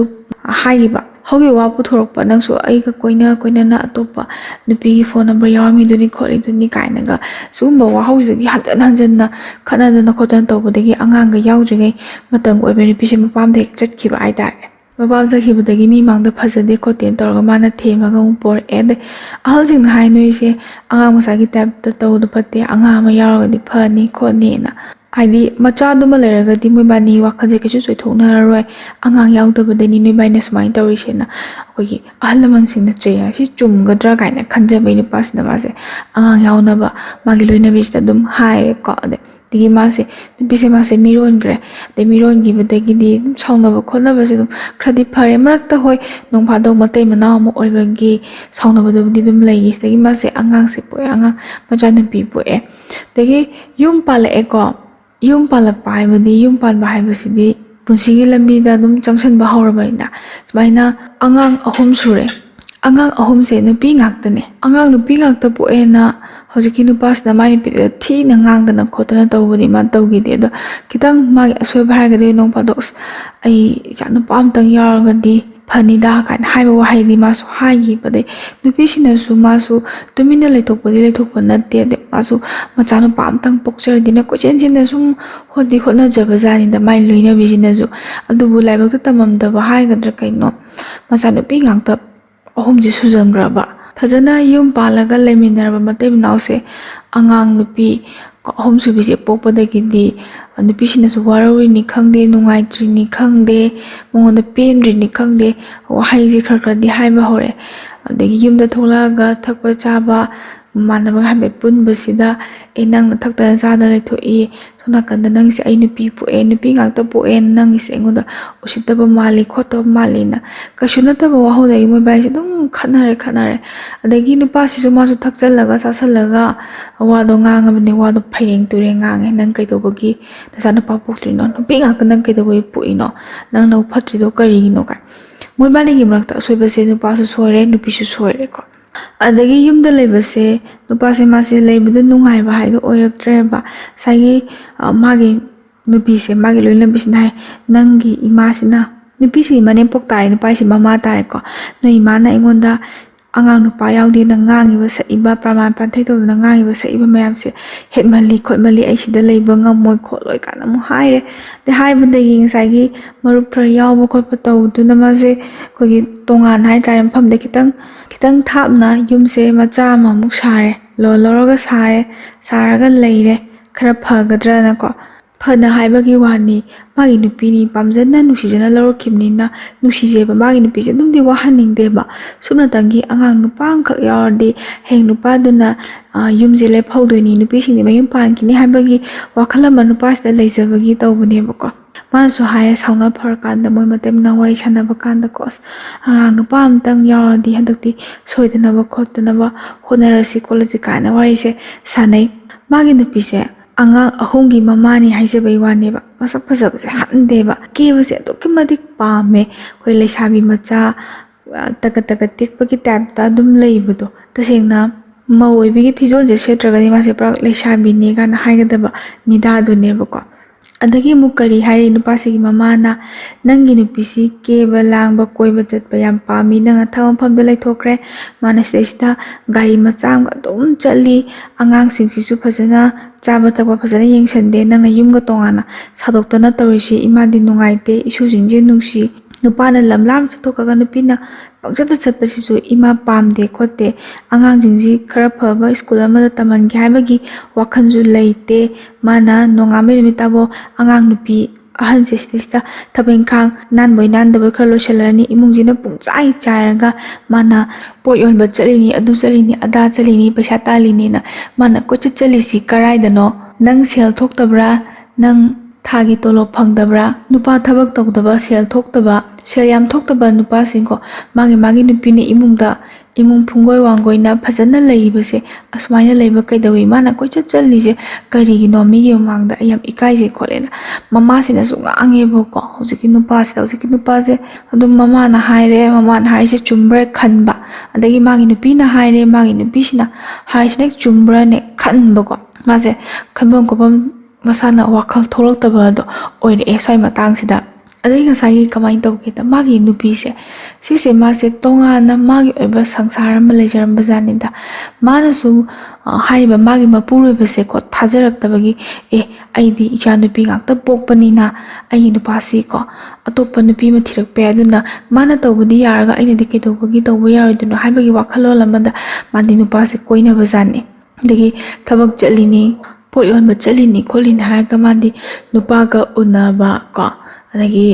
ꯍꯥꯏꯈꯤꯕ ꯍꯧꯒꯤ ꯋꯥ ꯄꯨꯊꯣꯔꯛꯄ ꯅꯪꯁꯨ ꯑꯩꯒ ꯀꯣꯏꯅꯅ ꯑꯇꯣꯞꯄ ꯅꯨꯄꯤꯒꯤ ꯐꯣꯟ ꯅꯝꯕꯔ ꯌꯥꯎꯔꯝꯃꯤꯗꯨꯅꯤ ꯈꯣꯠꯂꯤꯗꯨꯅꯤ ꯀꯥꯏꯅꯒ ꯁꯤꯒꯨꯝꯕ ꯋꯥꯍꯧꯁꯤꯗꯒꯤ ꯍꯟꯖꯟꯅ ꯈꯠꯅꯗꯅ ꯈꯣꯠꯇꯅ ꯇꯧꯕꯗꯒꯤ ꯑꯉꯥꯡꯒ ꯌꯥꯎꯗ꯭ꯔꯤꯉꯩ ꯃꯇꯝ ꯑꯣꯏꯕ ꯅꯨꯄꯤꯁꯦ ꯃꯄꯥꯝꯗ ꯍꯦꯛ ꯆꯠꯈꯤꯕ ꯍꯥꯏꯇꯥꯔꯦ ꯃꯄꯥꯝ ꯆꯠꯈꯤꯕꯗꯒꯤ ꯃꯤ ꯃꯥꯡꯗ ꯐꯖꯗꯦ ꯈꯣꯠꯇꯦꯅ ꯇꯧꯔꯒ ꯃꯥꯅ ꯊꯦꯝꯃꯒ ꯑꯃꯨꯛ ꯄꯣꯔꯛꯑꯦ ꯑꯗꯩ ꯑꯍꯜꯁꯤꯡꯅ ꯍꯥꯏ ꯅꯣꯏꯁꯦ ꯑꯉꯥꯡ ꯃꯆꯥꯒꯤ ꯇꯥꯏꯞꯇ ꯇꯧꯕꯗꯣ ꯐꯠꯇꯦ ꯑꯉꯥꯡ ꯑꯃ ꯌꯥꯎꯔꯒꯗꯤ ꯐꯅꯤ ꯈꯣꯠꯅꯤꯅ ꯍꯥꯏꯗꯤ ꯃꯆꯥꯗꯨꯃ ꯂꯩꯔꯒꯗꯤ ꯃꯣꯏꯕꯥꯅꯤ ꯋꯥꯈꯜꯁꯦ ꯀꯩꯁꯨ ꯆꯣꯏꯊꯣꯛꯅꯔꯔꯣꯏ ꯑꯉꯥꯡ ꯌꯥꯎꯗꯕꯗꯩꯅꯤ ꯅꯣꯏꯕꯥꯏꯅ ꯁꯨꯃꯥꯏꯅ ꯇꯧꯔꯤꯁꯦꯅ ꯑꯩꯈꯣꯏꯒꯤ ꯑꯍꯜ ꯂꯃꯟꯁꯤꯡꯅ ꯆꯩ ꯁꯤ ꯆꯨꯝꯒꯗ꯭ꯔꯥ ꯀꯥꯏꯅ ꯈꯟꯖꯕꯩ ꯅꯨꯄꯥꯁꯤꯅ ꯃꯥꯁꯦ ꯑꯉꯥꯡ ꯌꯥꯎꯅꯕ ꯃꯥꯒꯤ ꯂꯣꯏꯅꯕꯤꯁꯤꯗ ꯑꯗꯨꯝ ꯍꯥꯏꯔꯦꯀꯣ ꯑꯗꯒꯤ ꯃꯥꯁꯦ ꯅꯨꯄꯤꯁꯦ ꯃꯥꯁꯦ ꯃꯤꯔꯣꯟꯈ꯭ꯔꯦ ꯑꯗꯩ ꯃꯤꯔꯣꯟꯈꯤꯕꯗꯒꯤꯗꯤ ꯑꯗꯨꯝ ꯁꯥꯎꯅꯕ ꯈꯣꯠꯅꯕꯁꯦ ꯑꯗꯨꯝ ꯈꯔꯗꯤ ꯐꯔꯦ ꯃꯔꯛꯇ ꯍꯣꯏ ꯅꯣꯡ ꯐꯥꯗꯣꯛ ꯃꯇꯩ ꯃꯅꯥꯎ ꯑꯃ ꯑꯣꯏꯕꯒꯤ ꯁꯥꯎꯅꯕꯗꯨꯕꯨꯗꯤ ꯑꯗꯨꯝ ꯂꯩ ꯁꯤꯗꯒꯤ ꯃꯥꯁꯦ ꯑꯉꯥꯡꯁꯦ ꯄꯣꯛꯑꯦ ꯑꯉꯥꯡ ꯃꯆꯥꯅꯨꯄꯤ ꯄꯣꯛꯑꯦ ꯑꯗꯒꯤ ꯌꯨꯝ ꯄꯥꯜꯂꯛꯑꯦꯀꯣ ꯌꯨꯝ ꯄꯥꯜꯂꯛꯄ ꯍꯥꯏꯕꯗꯤ ꯌꯨꯝ ꯄꯥꯟꯕ ꯍꯥꯏꯕꯁꯤꯗꯤ ꯄꯨꯟꯁꯤꯒꯤ ꯂꯝꯕꯤꯗ ꯑꯗꯨꯝ ꯆꯪꯁꯟꯕ ꯍꯧꯔꯕꯅꯤꯅ ꯁꯨꯃꯥꯏꯅ ꯑꯉꯥꯡ 3 ꯁꯨꯔꯦ ꯑꯉꯥꯡ 3ꯁꯦ ꯅꯨꯄꯤ ꯉꯥꯛꯇꯅꯦ ꯑꯉꯥꯡ ꯅꯨꯄꯤ ꯉꯥꯛꯇ ꯄꯣꯛꯑꯦꯅ ꯍꯧꯖꯤꯛꯀꯤ ꯅꯨꯄꯥꯁꯤꯅ ꯃꯥꯏ ꯅꯨꯄꯤꯗ ꯊꯤꯅ ꯉꯥꯡꯗꯅ ꯈꯣꯠꯇꯅ ꯇꯧꯕꯗꯤ ꯃꯥ ꯇꯧꯈꯤꯗꯦ ꯑꯗꯣ ꯈꯤꯇꯪ ꯃꯥꯒꯤ ꯑꯁꯣꯏꯕ ꯍꯥꯏꯔꯒꯗꯤ ꯅꯣꯡ ꯐꯥꯗꯣꯛ ꯑꯩ ꯏꯆꯥ ꯅꯨꯄꯥ ꯑꯝꯇꯪ ꯌꯥꯎꯔꯒꯗꯤ ꯐꯅꯤꯗ ꯀꯥꯏꯅ ꯍꯥꯏꯕ ꯋꯥꯍꯩꯗꯤ ꯃꯥꯁꯨ ꯍꯥꯏꯈꯤꯕ ꯑꯗꯩ ꯅꯨꯄꯤꯁꯤꯅꯁꯨ ꯃꯥꯁꯨ ꯇꯨꯃꯤꯟꯅ ꯂꯩꯊꯣꯛꯄꯗꯤ ꯂꯩꯊꯣꯛꯄ ꯅꯠꯇꯦ ꯑꯗꯩ ꯃꯥꯁꯨ ꯃꯆꯥꯅꯨꯄꯥ ꯑꯝꯇꯪ ꯄꯣꯛꯆꯔꯗꯤꯅ ꯀꯣꯏꯆꯦꯟ ꯆꯦꯟꯗꯅ ꯁꯨꯝ ꯍꯣꯠꯅꯖꯕꯖꯥꯠꯅꯤꯗ ꯃꯥꯏ ꯂꯣꯏꯅꯕꯤꯁꯤꯅꯁꯨ ꯑꯗꯨꯕꯨ ꯂꯥꯏꯕꯛꯇ ꯇꯝꯃꯝꯗꯕ ꯍꯥꯏꯒꯗ꯭ꯔꯥ ꯀꯩꯅꯣ ꯃꯆꯥꯅꯨꯄꯤ ꯉꯥꯛꯇ 3ꯁꯦ ꯁꯨꯖꯟꯈ꯭ꯔꯕ ꯐꯖꯅ ꯌꯨꯝ ꯄꯥꯜꯂꯒ ꯂꯩꯃꯤꯟꯅꯔꯕ ꯃꯇꯩ ꯃꯅꯥꯎꯁꯦ ꯑꯉꯥꯡ ꯅꯨꯄꯤ 3 ꯁꯨꯕꯤꯁꯦ ꯄꯣꯛꯄꯗꯒꯤꯗꯤ ꯅꯨꯄꯤꯁꯤꯅꯁꯨ ꯋꯥꯔꯧꯔꯤꯅꯤ ꯈꯪꯗꯦ ꯅꯨꯡꯉꯥꯏꯇ꯭ꯔꯤꯅꯤ ꯈꯪꯗꯦ ꯃꯉꯣꯟꯗ ꯄꯦꯟꯗ꯭ꯔꯤꯅꯤ ꯈꯪꯗꯦ ꯋꯥꯍꯩꯁꯦ ꯈꯔꯗꯤ ꯍꯥꯏꯕ ꯍꯧꯔꯦ ꯑꯗꯒꯤ ꯌꯨꯝꯗ ꯊꯣꯛꯂꯛꯑꯒ ꯊꯛꯄ ꯆꯥꯕ ꯃꯃꯥꯟꯅꯕꯒ ꯍꯥꯏꯐꯦꯠ ꯄꯨꯟꯕꯁꯤꯗ ꯅꯪꯅ ꯊꯛꯇꯅ ꯆꯥꯗꯅ ꯂꯩꯊꯣꯛꯏ ꯁꯣꯝ ꯅꯥꯀꯟꯗ ꯅꯪꯒꯤꯁꯦ ꯑꯩ ꯅꯨꯄꯤ ꯄꯣꯛꯑꯦ ꯅꯨꯄꯤ ꯉꯥꯛꯇ ꯄꯣꯛꯑꯦꯅ ꯅꯪꯒꯤꯁꯦ ꯑꯩꯉꯣꯟꯗ ꯎꯁꯤꯠꯇꯕ ꯃꯥꯜꯂꯤ ꯈꯣꯠꯇꯕ ꯃꯥꯜꯂꯤꯅ ꯀꯩꯁꯨ ꯅꯠꯇꯕ ꯋꯥꯍꯧꯗꯒꯤ ꯃꯣꯏꯕꯥꯏꯁꯦ ꯑꯗꯨꯝ ꯈꯠꯅꯔꯦ ꯑꯗꯒꯤ ꯅꯨꯄꯥꯁꯤꯁꯨ ꯃꯥꯁꯨ ꯊꯛꯆꯜꯂꯒ ꯆꯥꯁꯜꯂꯒ ꯋꯥꯗꯣ ꯉꯥꯡꯉꯕꯅꯤ ꯋꯥꯗꯣ ꯐꯩꯔꯦꯡ ꯇꯨꯔꯦꯡ ꯉꯥꯡꯉꯦ ꯅꯪ ꯀꯩꯗꯧꯕꯒꯤ ꯅꯆꯥꯅꯨꯄꯥ ꯄꯣꯛꯇ꯭ꯔꯤꯅꯣ ꯅꯨꯄꯤ ꯉꯥꯛꯇ ꯅꯪ ꯀꯩꯗꯧꯕꯒꯤ ꯄꯣꯛꯏꯅꯣ ꯅꯪ ꯅꯕꯨꯛ ꯐꯠꯇ꯭ꯔꯤꯗꯣ ꯀꯔꯤꯒꯤꯅꯣ ꯀꯥꯏ ꯃꯣꯏꯕꯥꯅꯤꯒꯤ ꯃꯔꯛꯇ ꯑꯁꯣꯏꯕꯁꯦ ꯅꯨꯄꯥꯁꯨ ꯁꯣꯏꯔꯦ ꯅꯨꯄꯤꯁꯨ ꯁꯣꯏꯔꯦꯀꯣ ꯑꯗꯒꯤ ꯌꯨꯝꯗ ꯂꯩꯕꯁꯦ ꯅꯨꯄꯥꯁꯦ ꯃꯥꯁꯦ ꯂꯩꯕꯗ ꯅꯨꯡꯉꯥꯏꯕ ꯍꯥꯏꯗꯣ ꯑꯣꯏꯔꯛꯇ꯭ꯔꯦꯕ ꯉꯁꯥꯏꯒꯤ ꯃꯥꯒꯤ ꯅꯨꯄꯤꯁꯦ ꯃꯥꯒꯤ ꯂꯣꯏꯅꯕꯤꯁꯤꯅ ꯍꯥꯏ ꯅꯪꯒꯤ ꯏꯃꯥꯁꯤꯅ ꯅꯨꯄꯤꯁꯤꯒꯤ ꯃꯅꯦꯝꯄꯣꯛ ꯇꯥꯔꯦ ꯅꯨꯄꯥꯁꯤ ꯃꯃꯥ ꯇꯥꯔꯦꯀꯣ ꯅꯣꯏ ꯏꯃꯥꯅ ꯑꯩꯉꯣꯟꯗ ꯑꯉꯥꯡ ꯅꯨꯄꯥ ꯌꯥꯎꯗꯦꯅ ꯉꯥꯡꯉꯤꯕ ꯁꯛꯏꯕ ꯄ꯭ꯔꯃꯥꯟ ꯄꯥꯟꯊꯩ ꯇꯧꯗꯅ ꯉꯥꯡꯉꯤꯕ ꯁꯛꯏꯕ ꯃꯌꯥꯝꯁꯦ ꯍꯦꯠꯃꯜꯂꯤ ꯈꯣꯠꯃꯜꯂꯤ ꯑꯩ ꯁꯤꯗ ꯂꯩꯕ ꯉꯝꯃꯣꯏ ꯈꯣꯠꯂꯣꯏ ꯀꯥꯏꯅ ꯑꯃꯨꯛ ꯍꯥꯏꯔꯦ ꯑꯗꯩ ꯍꯥꯏꯕꯗꯒꯤ ꯉꯁꯥꯏꯒꯤ ꯃꯔꯨꯞ ꯈꯔ ꯌꯥꯎꯕ ꯈꯣꯠꯄ ꯇꯧꯗꯨꯅ ꯃꯥꯁꯦ ꯑꯩꯈꯣꯏꯒꯤ ꯇꯣꯉꯥꯟꯅ ꯍꯥꯏꯇꯥꯔꯦ ꯃꯐꯝꯗ ꯈꯤꯇꯪ ꯊꯥꯞꯅ ꯌꯨꯝꯁꯦ ꯃꯆꯥ ꯑꯃꯃꯨꯛ ꯁꯥꯔꯦ ꯂꯣꯟ ꯂꯧꯔꯒ ꯁꯥꯔꯒ ꯂꯩꯔꯦ ꯈꯔ ꯐꯒꯗ꯭ꯔꯅꯀꯣ ꯐꯅ ꯍꯥꯏꯕꯒꯤ ꯋꯥꯅꯤ ꯃꯥꯒꯤ ꯅꯨꯄꯤꯅꯤ ꯄꯥꯝꯖꯅ ꯅꯨꯡꯁꯤꯖꯅ ꯂꯧꯔꯛꯈꯤꯕꯅꯤꯅ ꯅꯨꯡꯁꯤꯖꯦꯕ ꯃꯥꯒꯤ ꯅꯨꯄꯤꯁꯦ ꯑꯗꯨꯝꯗꯤ ꯋꯥꯍꯟꯅꯤꯡꯗꯦꯕ ꯁꯨꯞꯅꯇꯪꯒꯤ ꯑꯉꯥꯡ ꯅꯨꯄꯥ ꯑꯃꯈꯛ ꯌꯥꯎꯔꯗꯤ ꯍꯌꯦꯡ ꯅꯨꯄꯥꯗꯨꯅ ꯌꯨꯝꯁꯦ ꯂꯦꯞꯍꯧꯗꯣꯏꯅꯤ ꯅꯨꯄꯤꯁꯤꯡꯗꯤ ꯃꯌꯨꯝ ꯄꯥꯟꯈꯤꯅꯤ ꯍꯥꯏꯕꯒꯤ ꯋꯥꯈꯜ ꯑꯃ ꯅꯨꯄꯥꯁꯤꯗ ꯂꯩꯖꯕꯒꯤ ꯇꯧꯕꯅꯦꯕꯀꯣ ꯃꯥꯅꯁꯨ ꯍꯥꯏꯌꯦ ꯁꯥꯎꯅ ꯐꯔꯀꯥꯟꯗ ꯃꯣꯏ ꯃꯇꯩ ꯃꯅꯥꯎ ꯋꯥꯔꯤ ꯁꯥꯟꯅꯕ ꯀꯥꯟꯗꯀꯣ ꯑꯉꯥꯡ ꯅꯨꯄꯥ ꯑꯃꯇꯪ ꯌꯥꯎꯔꯗꯤ ꯍꯟꯗꯛꯇꯤ ꯁꯣꯏꯗꯅꯕ ꯈꯣꯠꯇꯅꯕ ꯍꯣꯠꯅꯔꯁꯤ ꯈꯣꯠꯂꯁꯤ ꯀꯥꯏꯅ ꯋꯥꯔꯤꯁꯦ ꯁꯥꯟꯅꯩ ꯃꯥꯒꯤ ꯅꯨꯄꯤꯁꯦ ꯑꯉꯥꯡ 3ꯒꯤ ꯃꯃꯥꯅꯤ ꯍꯥꯏꯖꯕꯩ ꯋꯥꯅꯦꯕ ꯃꯁꯛ ꯐꯖꯕꯁꯦ ꯍꯟꯗꯦꯕ ꯀꯦꯕꯁꯦ ꯑꯗꯨꯛꯀꯤ ꯃꯇꯤꯛ ꯄꯥꯝꯃꯦ ꯑꯩꯈꯣꯏ ꯂꯩꯁꯥꯕꯤ ꯃꯆꯥ ꯇꯒꯠ ꯇꯦꯛꯄꯒꯤ ꯇꯥꯏꯞꯇ ꯑꯗꯨꯝ ꯂꯩꯕꯗꯣ ꯇꯁꯦꯡꯅ ꯃꯧ ꯑꯣꯏꯕꯒꯤ ꯐꯤꯖꯣꯜꯁꯦ ꯁꯦꯠꯇ꯭ꯔꯒꯗꯤ ꯃꯥꯁꯦ ꯄꯨꯔꯥ ꯂꯩꯁꯥꯕꯤꯅꯦ ꯀꯥꯏꯅ ꯍꯥꯏꯒꯗꯕ ꯃꯤꯗꯥꯗꯨꯅꯦꯕꯀꯣ ꯑꯗꯒꯤ ꯑꯃꯨꯛ ꯀꯔꯤ ꯍꯥꯏꯔꯤ ꯅꯨꯄꯥꯁꯤꯒꯤ ꯃꯃꯥꯅ ꯅꯪꯒꯤ ꯅꯨꯄꯤꯁꯤ ꯀꯦꯕ laꯡꯕ ꯀꯣꯏꯕ ꯆꯠꯄ ꯌꯥꯝ ꯄꯥꯝꯃꯤ ꯅꯪꯅ ꯊꯕꯛ ꯃꯐꯝꯗ ꯂꯩꯊꯣꯛꯈ꯭ꯔꯦ ꯃꯥꯅ ꯁꯤꯗꯩꯁꯤꯗ ꯒꯥꯔꯤ ꯃꯆꯥ ꯑꯃꯒ ꯑꯗꯨꯝꯆꯠꯂꯤ ꯑꯉꯥꯡꯁꯤꯡꯁꯤꯁꯨ ꯐꯖꯅ ꯆꯥꯕ ꯊꯛꯄ ꯐꯖꯅ ꯌꯦꯡꯁꯟꯗꯦ ꯅꯪꯅ ꯌꯨꯝꯒ ꯇꯣꯉꯥꯟꯅ ꯁꯥꯗꯣꯛꯇꯅ ꯇꯧꯔꯤꯁꯤ ꯏꯃꯥꯗꯤ ꯅꯨꯡꯉꯥꯏꯇꯦ ꯏꯁꯨꯁꯤꯡꯁꯦ ꯅꯨꯡꯁꯤ ꯅꯨꯄꯥꯅ ꯂꯝ ꯂꯥꯞꯅ ꯆꯠꯊꯣꯛꯈ꯭ꯔꯒ ꯅꯨꯄꯤꯅ ꯄꯪꯆꯠꯇ ꯆꯠꯄꯁꯤꯁꯨ ꯏꯃꯥ ꯄꯥꯝꯗꯦ ꯈꯣꯠꯇꯦ ꯑꯉꯥꯡꯁꯤꯡꯁꯤ ꯈꯔ ꯐꯕ ꯁ꯭ꯀꯨꯜ ꯑꯃꯗ ꯇꯝꯍꯟꯒꯦ ꯍꯥꯏꯕꯒꯤ ꯋꯥꯈꯜꯁꯨ ꯂꯩꯇꯦ ꯃꯥꯅ ꯅꯣꯡꯉꯥꯟꯕꯩ ꯅꯨꯃꯤꯠ ꯇꯥꯕꯧ ꯑꯉꯥꯡ ꯅꯨꯄꯤ ꯑꯍꯟꯁꯦ ꯁꯤꯗꯩꯁꯤꯗ ꯊꯕꯛ ꯏꯪꯈꯥꯡ ꯅꯥꯟꯕꯣꯏ ꯅꯥꯟꯗꯕꯣꯏ ꯈꯔ ꯂꯣꯏꯁꯤꯜꯂꯅꯤ ꯏꯃꯨꯡꯁꯤꯅ ꯄꯨꯡꯆꯥꯏ ꯆꯥꯏꯔꯒ ꯃꯥꯅ ꯄꯣꯠ ꯌꯣꯟꯕ ꯆꯠꯂꯤꯅꯤ ꯑꯗꯨ ꯆꯠꯂꯤꯅꯤ ꯑꯗꯥ ꯆꯠꯂꯤꯅꯤ ꯄꯩꯁా ꯇꯥꯜꯂꯤꯅꯤꯅ ꯃꯥꯅ ꯀꯣꯏꯆꯠ ꯆꯠꯂꯤꯁꯤ ꯀꯔꯥꯏꯗꯅꯣ ꯅꯪ ꯁꯦꯜ ꯊꯣꯛꯇꯕ꯭ꯔꯥ ꯅꯪ ꯊꯥꯒꯤ ꯇꯣꯂꯣꯞ ꯐꯪꯗꯕ꯭ꯔꯥ ꯅꯨꯄꯥ ꯊꯕꯛ ꯇꯧꯗꯕ ꯁꯦꯜ ꯊꯣꯛꯇꯕ ꯁꯦꯜ ꯌꯥꯝ ꯊꯣꯛꯇꯕ ꯅꯨꯄꯥꯁꯤꯡꯀꯣ ꯃꯥꯒꯤ ꯅꯨꯄꯤꯅ ꯏꯃꯨꯡ ꯐꯨꯡꯒꯣꯏ ꯋꯥꯡꯒꯣꯏꯅ ꯐꯖꯅ ꯂꯩꯔꯤꯕꯁꯦ ꯑꯁꯨꯃꯥꯏꯅ ꯂꯩꯕ ꯀꯩꯗꯧꯏ ꯃꯥꯅ ꯀꯣꯏꯆꯠ ꯆꯠꯂꯤꯁꯦ ꯀꯔꯤꯒꯤꯅꯣ ꯃꯤꯒꯤ ꯃꯃꯥꯡꯗ ꯑꯩ ꯌꯥꯝ ꯏꯀꯥꯏꯖꯩ ꯈꯣꯠꯂꯦꯅ ꯃꯃꯥꯁꯤꯅꯁꯨ ꯉꯥꯡꯉꯦꯕꯀꯣ ꯍꯧꯖꯤꯛꯀꯤ ꯅꯨꯄꯥꯁꯦ ꯑꯗꯨꯝ ꯃꯃꯥꯅ ꯍꯥꯏꯔꯤꯁꯦ ꯆꯨꯝꯕ꯭ꯔꯥ ꯈꯟꯕ ꯑꯗꯒꯤ ꯃꯥꯒꯤ ꯅꯨꯄꯤꯅ ꯍꯥꯏꯔꯦ ꯃꯥꯒꯤ ꯅꯨꯄꯤꯁꯤꯅ ꯍꯥꯏꯔꯤꯁꯤꯅ ꯆꯨꯝꯕ꯭ꯔꯥꯅꯦ ꯈꯟꯕꯀꯣ ꯃꯥꯁꯦ ꯈꯟꯐꯝ ꯈꯣꯠꯐꯝ ꯃꯁꯥꯅ ꯋꯥꯈꯜ ꯊꯣꯛꯂꯛꯇꯕꯗꯣ ꯑꯣꯏꯔꯛꯑꯦ ꯁ꯭ꯋꯥꯏ ꯃꯇꯥꯡꯁꯤꯗ ꯑꯗꯩ ꯉꯁꯥꯏꯒꯤ ꯀꯃꯥꯏꯅ ꯇꯧꯒꯦꯗ ꯃꯥꯒꯤ ꯅꯨꯄꯤꯁꯦ ꯁꯤꯁꯦ ꯃꯥꯁꯦ ꯇꯣꯉꯥꯟꯅ ꯃꯥꯒꯤ ꯑꯣꯏꯕ ꯁꯪꯁꯥꯔ ꯑꯃ ꯂꯩꯖꯔꯝꯕꯖꯥꯠꯅꯤꯗ ꯃꯥꯅꯁꯨ ꯍꯥꯏꯔꯤꯕ ꯃꯥꯒꯤ ꯃꯄꯨꯔꯣꯏꯕꯁꯦꯀꯣ ꯊꯥꯖꯔꯛꯇꯕꯒꯤ ꯑꯩꯗꯤ ꯏꯆꯥ ꯅꯨꯄꯤ ꯉꯥꯛꯇ ꯄꯣꯛꯄꯅꯤꯅ ꯑꯩꯒꯤ ꯅꯨꯄꯥꯁꯤꯀꯣ ꯑꯇꯣꯞꯄ ꯅꯨꯄꯤ ꯑꯃ ꯊꯤꯔꯛꯄ ꯌꯥꯏ ꯑꯗꯨꯅ ꯃꯥꯅ ꯇꯧꯕꯗꯤ ꯌꯥꯔꯒ ꯑꯩꯅꯗꯤ ꯀꯩꯗꯧꯕꯒꯤ ꯇꯧꯕ ꯌꯥꯔꯣꯏꯗꯣꯏꯅꯣ ꯍꯥꯏꯕꯒꯤ ꯋꯥꯈꯜꯂꯣꯟ ꯑꯃꯗ ꯃꯥꯗꯤ ꯅꯨꯄꯥꯁꯦ ꯀꯣꯏꯅꯕꯖꯥꯠꯅꯤ ꯑꯗꯒꯤ ꯊꯕꯛ ꯆꯠꯂꯤꯅꯤ ꯄꯣꯠ ꯌꯣꯟꯕ ꯆꯠꯂꯤꯅꯤ ꯈꯣꯠꯂꯤꯅꯤ ꯍꯥꯏꯔꯒ ꯃꯥꯗꯤ ꯅꯨꯄꯥꯒ ꯎꯅꯕ ꯀꯣ ꯑꯗꯒꯤ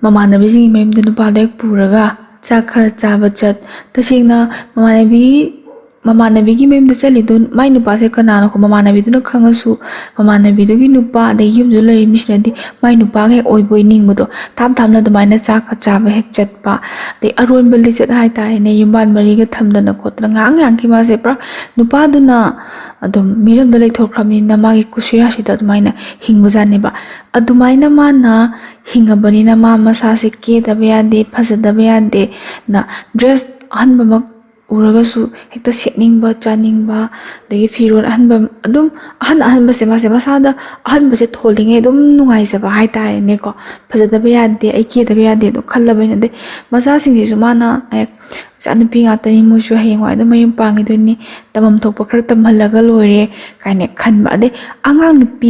ꯃꯃꯥꯟꯅꯕꯤꯁꯤꯡꯒꯤ ꯃꯌꯨꯝꯗ ꯅꯨꯄꯥꯗꯣ ꯍꯦꯛ ꯄꯨꯔꯒ ꯆꯥꯛ ꯈꯔ ꯆꯥꯕ ꯆꯠ ꯇꯁꯦꯡꯅ ꯃꯃꯥꯟꯅꯕꯤꯒꯤ ꯃꯌꯨꯝꯗ ꯆꯠꯂꯤꯗꯨ ꯃꯥꯏ ꯅꯨꯄꯥꯁꯦ ꯀꯅꯥꯅꯣ ꯃꯃꯥꯟꯅꯕꯤꯗꯨꯅ ꯈꯪꯉꯁꯨ ꯃꯃꯥꯟꯅꯕꯤꯗꯨꯒꯤ ꯅꯨꯄꯥ ꯑꯗꯒꯤ ꯌꯨꯝꯗꯨꯗ ꯂꯩꯔꯤ ꯃꯤꯁꯤꯅꯗꯤ ꯃꯥꯏ ꯅꯨꯄꯥꯒ ꯍꯦꯛ ꯑꯣꯏꯕꯣꯏ ꯅꯤꯡꯕꯗꯣ ꯊꯥꯞꯅ ꯑꯗꯨꯃꯥꯏꯅ ꯆꯥꯛꯀ ꯆꯥꯕ ꯍꯦꯛ ꯆꯠꯄ ꯑꯗꯩ ꯑꯔꯣꯟꯕ ꯂꯤꯆꯠ ꯍꯥꯏꯇꯥꯔꯦꯅꯦ ꯌꯨꯝꯕꯥꯟ ꯃꯔꯤꯒ ꯊꯝꯗꯅ ꯈꯣꯠꯇꯅ ꯉꯥꯡꯈꯤ ꯃꯥꯁꯦ ꯄꯨꯔꯥ ꯅꯨꯄꯥꯗꯨꯅ ꯑꯗꯨꯝ ꯃꯤꯔꯝꯗ ꯂꯩꯊꯣꯛꯈ꯭ꯔꯕꯅꯤꯅ ꯃꯥꯒꯤ ꯀꯨꯁꯤꯔꯥꯁꯤꯗ ꯑꯗꯨꯃꯥꯏꯅ ꯍꯤꯡꯕꯖꯥꯠꯅꯦꯕ ꯑꯗꯨꯃꯥꯏꯅ ꯃꯥꯅ ꯍꯤꯡꯉꯕꯅꯤꯅ ꯃꯥ ꯃꯁꯥꯁꯦ ꯀꯦꯗꯕ ꯌꯥꯗꯦ ꯐꯖꯗꯕ ꯌꯥꯗꯦ ꯅ ꯗ꯭ꯔꯦꯁ ꯑꯍꯟꯕꯃꯛ ꯎꯔꯒꯁꯨ ꯍꯦꯛꯇ ꯁꯦꯠꯅꯤꯡꯕ ꯆꯥꯅꯤꯡꯕ ꯑꯗꯒꯤ ꯐꯤꯔꯣꯜ ꯑꯍꯟꯕ ꯑꯗꯨꯝ ꯑꯍꯟꯕꯁꯦ ꯃꯥꯁꯦ ꯃꯁꯥꯗ ꯑꯍꯟꯕꯁꯦ ꯊꯣꯜꯂꯤꯉꯩ ꯑꯗꯨꯝ ꯅꯨꯡꯉꯥꯏꯖꯕ ꯍꯥꯏꯇꯥꯔꯦꯅꯦꯀꯣ ꯐꯖꯗꯕ ꯌꯥꯗꯦ ꯑꯩ ꯀꯦꯗꯕ ꯌꯥꯗꯦ ꯑꯗꯣ ꯈꯜꯂꯕꯅꯤꯅ ꯑꯗꯩ ꯃꯆꯥꯁꯤꯡꯁꯤꯁꯨ ꯃꯥꯅ ꯏꯆꯥꯅꯨꯄꯤ ꯉꯥꯛꯇꯅꯤ ꯃꯣꯏꯁꯨ ꯍꯌꯦꯡꯋꯥꯏ ꯑꯗꯨꯝ ꯃꯌꯨꯝ ꯄꯥꯡꯈꯤꯗꯣꯏꯅꯤ ꯇꯝꯐꯝ ꯊꯣꯛꯄ ꯈꯔ ꯇꯝꯍꯜꯂꯒ ꯂꯣꯏꯔꯦ ꯀꯥꯏꯅ ꯈꯟꯕ ꯑꯗꯩ ꯑꯉꯥꯡ ꯅꯨꯄꯤ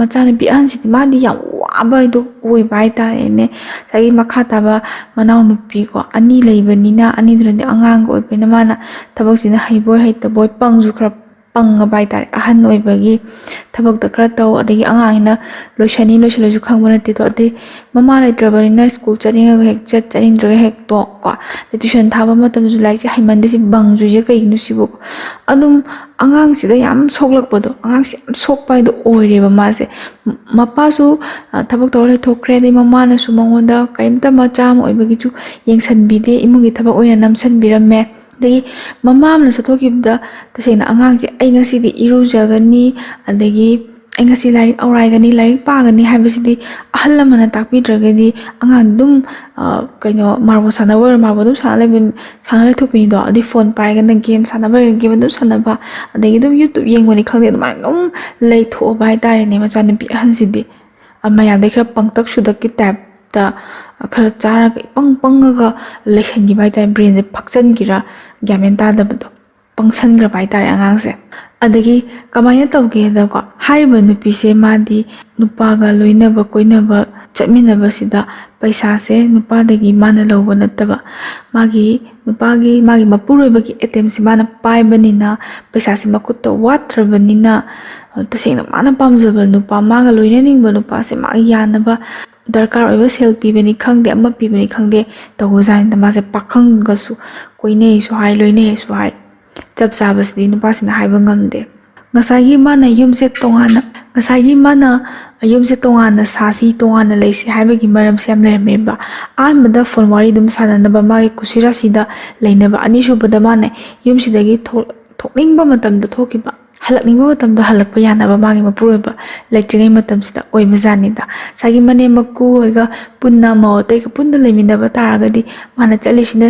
ꯃꯆꯥꯅꯨꯄꯤ ꯑꯍꯟꯁꯤꯗꯤ ꯃꯥꯗꯤ ꯌꯥꯝ ꯋꯥꯕ ꯍꯥꯏꯗꯣ ꯑꯣꯏꯕ ꯍꯥꯏꯇꯥꯔꯦꯅꯦ ꯉꯁꯥꯏꯒꯤ ꯃꯈꯥ ꯇꯥꯕ ꯃꯅꯥꯎꯅꯨꯄꯤꯀꯣ ꯑꯅꯤ ꯂꯩꯕꯅꯤꯅ ꯑꯅꯤꯗꯨꯅꯗꯤ ꯑꯉꯥꯡꯒ ꯑꯣꯏꯕꯅꯤꯅ ꯃꯥꯅ ꯊꯕꯛꯁꯤꯅ ꯍꯩꯕꯣꯏ ꯍꯩꯇꯕꯣꯏ ꯄꯪꯁꯨ ꯈꯔ ꯄꯪꯉꯕ ꯍꯥꯏꯇꯥꯔꯦ ꯑꯍꯟ ꯑꯣꯏꯕꯒꯤ ꯊꯕꯛꯇ ꯈꯔ ꯇꯧ ꯑꯗꯒꯤ ꯑꯉꯥꯡꯅ ꯂꯣꯏꯁꯜꯂꯁꯨ ꯈꯪꯕ ꯅꯠꯇꯦꯗꯣ ꯑꯗꯩ ꯃꯃꯥ ꯂꯩꯇ꯭ꯔꯕꯅꯤꯅ ꯁ꯭ꯀꯨꯜ ꯆꯠꯅꯤꯡꯉꯒ ꯍꯦꯛ ꯆꯠꯅꯤꯡꯗ꯭ꯔꯒ ꯍꯦꯛ ꯇꯣꯛꯀꯣ ꯑꯗꯩ ꯇꯨꯏꯁꯟ ꯊꯥꯕ ꯃꯇꯝꯗꯁꯨ ꯂꯥꯏꯔꯤꯛꯁꯦ ꯍꯩꯃꯟꯗꯦ ꯁꯤ ꯕꯪꯗ꯭ꯔꯤꯁꯦ ꯀꯩꯒꯤꯅꯣ ꯁꯤꯕꯨ ꯑꯗꯨꯝ ꯑꯉꯥꯡꯁꯤꯗ ꯌꯥꯝ ꯁꯣꯛꯂꯛꯄꯗꯣ ꯑꯉꯥꯡꯁꯦ ꯌꯥꯝ ꯁꯣꯛꯄ ꯍꯥꯏꯗꯣ ꯑꯣꯏꯔꯦꯕ ꯃꯥꯁꯦ ꯃꯄꯥꯁꯨ ꯊꯕꯛ ꯇꯧꯔ ꯂꯩꯊꯣꯛꯈ꯭ꯔꯦ ꯑꯗꯩ ꯃꯃꯥꯅꯁꯨ ꯃꯉꯣꯟꯗ ꯀꯔꯤꯝꯇ ꯃꯆꯥ ꯑꯃ ꯑꯣꯏꯕꯒꯤꯁꯨ ꯌꯦꯡꯁꯟꯕꯤꯗꯦ ꯏꯃꯨꯡꯒꯤ ꯊꯕꯛ ꯑꯣꯏꯅ ꯅꯝꯁꯟꯕꯤꯔꯝꯃꯦ ꯑꯗꯒꯤ ꯃꯃꯥ ꯑꯃꯅ ꯆꯠꯊꯣꯛꯈꯤꯕꯗ ꯇꯁꯦꯡꯅ ꯑꯉꯥꯡꯁꯦ ꯑꯩ ꯉꯁꯤꯗꯤ ꯏꯔꯨꯖꯒꯅꯤ ꯑꯗꯒꯤ ꯑꯩ ꯉꯁꯤ ꯂꯥꯏꯔꯤꯛ ꯑꯧꯔꯥꯏꯒꯅꯤ ꯂꯥꯏꯔꯤꯛ ꯄꯥꯒꯅꯤ ꯍꯥꯏꯕꯁꯤꯗꯤ ꯑꯍꯜ ꯂꯃꯟꯅ ꯇꯥꯛꯄꯤꯗ꯭ꯔꯒꯗꯤ ꯑꯉꯥꯡ ꯑꯗꯨꯝ ꯃꯥꯔꯕꯣꯜ ꯁꯥꯟꯅꯕ ꯑꯣꯏꯔꯣ ꯃꯥꯔꯕꯣꯜ ꯑꯗꯨꯝ ꯁꯥꯟꯅ ꯂꯩꯊꯣꯛꯄꯤꯅꯤꯗꯣ ꯑꯗꯩ ꯐꯣꯟ ꯄꯥꯏꯔꯒꯅ ꯒꯦꯝ ꯁꯥꯟꯅꯕ ꯒꯦꯝ ꯑꯗꯨꯝ ꯁꯥꯟꯅꯕ ꯑꯗꯒꯤ ꯑꯗꯨꯝ ꯌꯨꯇꯨꯕ ꯌꯦꯡꯕꯅꯤ ꯈꯪꯗꯦ ꯑꯗꯨꯃꯥꯏꯅ ꯑꯗꯨꯝ ꯂꯩꯊꯣꯛꯑꯕ ꯍꯥꯏꯇꯥꯔꯦꯅꯦ ꯃꯆꯥꯅꯨꯄꯤ ꯑꯍꯟꯁꯤꯗꯤ ꯃꯌꯥꯝꯗꯩ ꯈꯔ ꯄꯪꯇꯛ ꯁꯨꯗꯛꯀꯤ ꯇꯥꯏꯞꯇ ꯈꯔ ꯆꯥꯔꯒ ꯄꯪꯉꯒ ꯂꯩꯁꯟꯈꯤꯕ ꯍꯥꯏꯇꯥꯔꯦ ꯕ꯭ꯔꯦꯟꯁꯦ ꯐꯛꯆꯟꯈꯤꯔ ꯒ꯭ꯌꯥꯟ ꯃꯦꯟ ꯇꯥꯗꯕꯗꯣ ꯄꯪꯁꯟꯈ꯭ꯔꯕ ꯍꯥꯏꯇꯥꯔꯦ ꯑꯉꯥꯡꯁꯦ ꯑꯗꯒꯤ ꯀꯃꯥꯏꯅ ꯇꯧꯒꯦꯗꯀꯣ ꯍꯥꯏꯔꯤꯕ ꯅꯨꯄꯤꯁꯦ ꯃꯥꯗꯤ ꯅꯨꯄꯥꯒ ꯂꯣꯏꯅꯕ ꯀꯣꯏꯅꯕ ꯆꯠꯃꯤꯟꯅꯕꯁꯤꯗ ꯄꯩꯁꯥꯁꯦ ꯅꯨꯄꯥꯗꯒꯤ ꯃꯥꯅ ꯂꯧꯕ ꯅꯠꯇꯕ ꯃꯥꯒꯤ ꯃꯄꯨꯔꯣꯏꯕꯒꯤ ꯑꯦꯇꯦꯝꯁꯦ ꯃꯥꯅ パイꯕꯅꯤꯅ ꯄꯩꯁꯥꯁꯦ ꯃꯈꯨꯠꯇ ꯋꯥꯠꯇ꯭ꯔꯕꯅꯤꯅ ꯇꯁꯦꯡꯅ ꯃꯥꯅ ꯄꯥꯝꯖꯕ ꯅꯨꯄꯥ ꯃꯥꯒ ꯂꯣꯏꯅꯅꯤꯡꯕ ꯅꯨꯄꯥꯁꯦ ꯃꯥꯒꯤ ꯌꯥꯅꯕ ꯗꯔꯀꯥꯔ ꯑꯣꯏꯕ ꯁꯦꯜ ꯄꯤꯕꯅꯤ ꯈꯪꯗꯦ ꯑꯃ ꯄꯤꯕꯅꯤ ꯈꯪꯗꯦ ꯇꯧꯕꯖꯥꯠꯅꯤꯗ ꯃꯥꯁꯦ ꯄꯥꯈꯪꯒꯁꯨ ꯀꯣꯏꯅꯩꯁꯨ ꯍꯥꯏ ꯂꯣꯏꯅꯩꯁꯨ ꯍꯥꯏ ꯆꯞ ꯆꯥꯕꯁꯤꯗꯤ ꯅꯨꯄꯥꯁꯤꯅ ꯍꯥꯏꯕ ꯉꯝꯗꯦ ꯉꯁꯥꯏꯒꯤ ꯃꯥꯅ ꯌꯨꯝꯁꯦ ꯇꯣꯉꯥꯟꯅ ꯁꯥꯁꯤ ꯇꯣꯉꯥꯟꯅ ꯂꯩꯁꯤ ꯍꯥꯏꯕꯒꯤ ꯃꯔꯝꯁꯦ ꯌꯥꯝ ꯂꯩꯔꯝꯃꯦꯕ ꯑꯍꯥꯟꯕꯗ ꯐꯣꯟ ꯋꯥꯔꯤ ꯑꯗꯨꯝ ꯁꯥꯟꯅꯅꯕ ꯃꯥꯒꯤ ꯀꯨꯁꯤꯔꯥꯁꯤꯗ ꯂꯩꯅꯕ ꯑꯅꯤꯁꯨꯕꯗ ꯃꯥꯅ ꯌꯨꯝꯁꯤꯗꯒꯤ ꯊꯣꯛꯅꯤꯡꯕ ꯃꯇꯝꯗ ꯊꯣꯛꯈꯤꯕ ꯍꯜꯂꯛꯅꯤꯡꯕ ꯃꯇꯝꯗ ꯍꯜꯂꯛꯄ ꯌꯥꯅꯕ ꯃꯥꯒꯤ ꯃꯄꯨꯔꯣꯏꯕ ꯂꯩꯇ꯭ꯔꯤꯉꯩ ꯃꯇꯝꯁꯤꯗ ꯑꯣꯏꯕꯖꯥꯠꯅꯤꯗ ꯉꯁꯥꯏꯒꯤ ꯃꯅꯦꯝ ꯃꯀꯨ ꯍꯣꯏꯒ ꯄꯨꯟꯅ ꯃꯧ ꯑꯇꯩꯒ ꯄꯨꯟꯅ ꯂꯩꯃꯤꯟꯅꯕ ꯇꯥꯔꯒꯗꯤ ꯃꯥꯅ ꯆꯠꯂꯤꯁꯤꯅ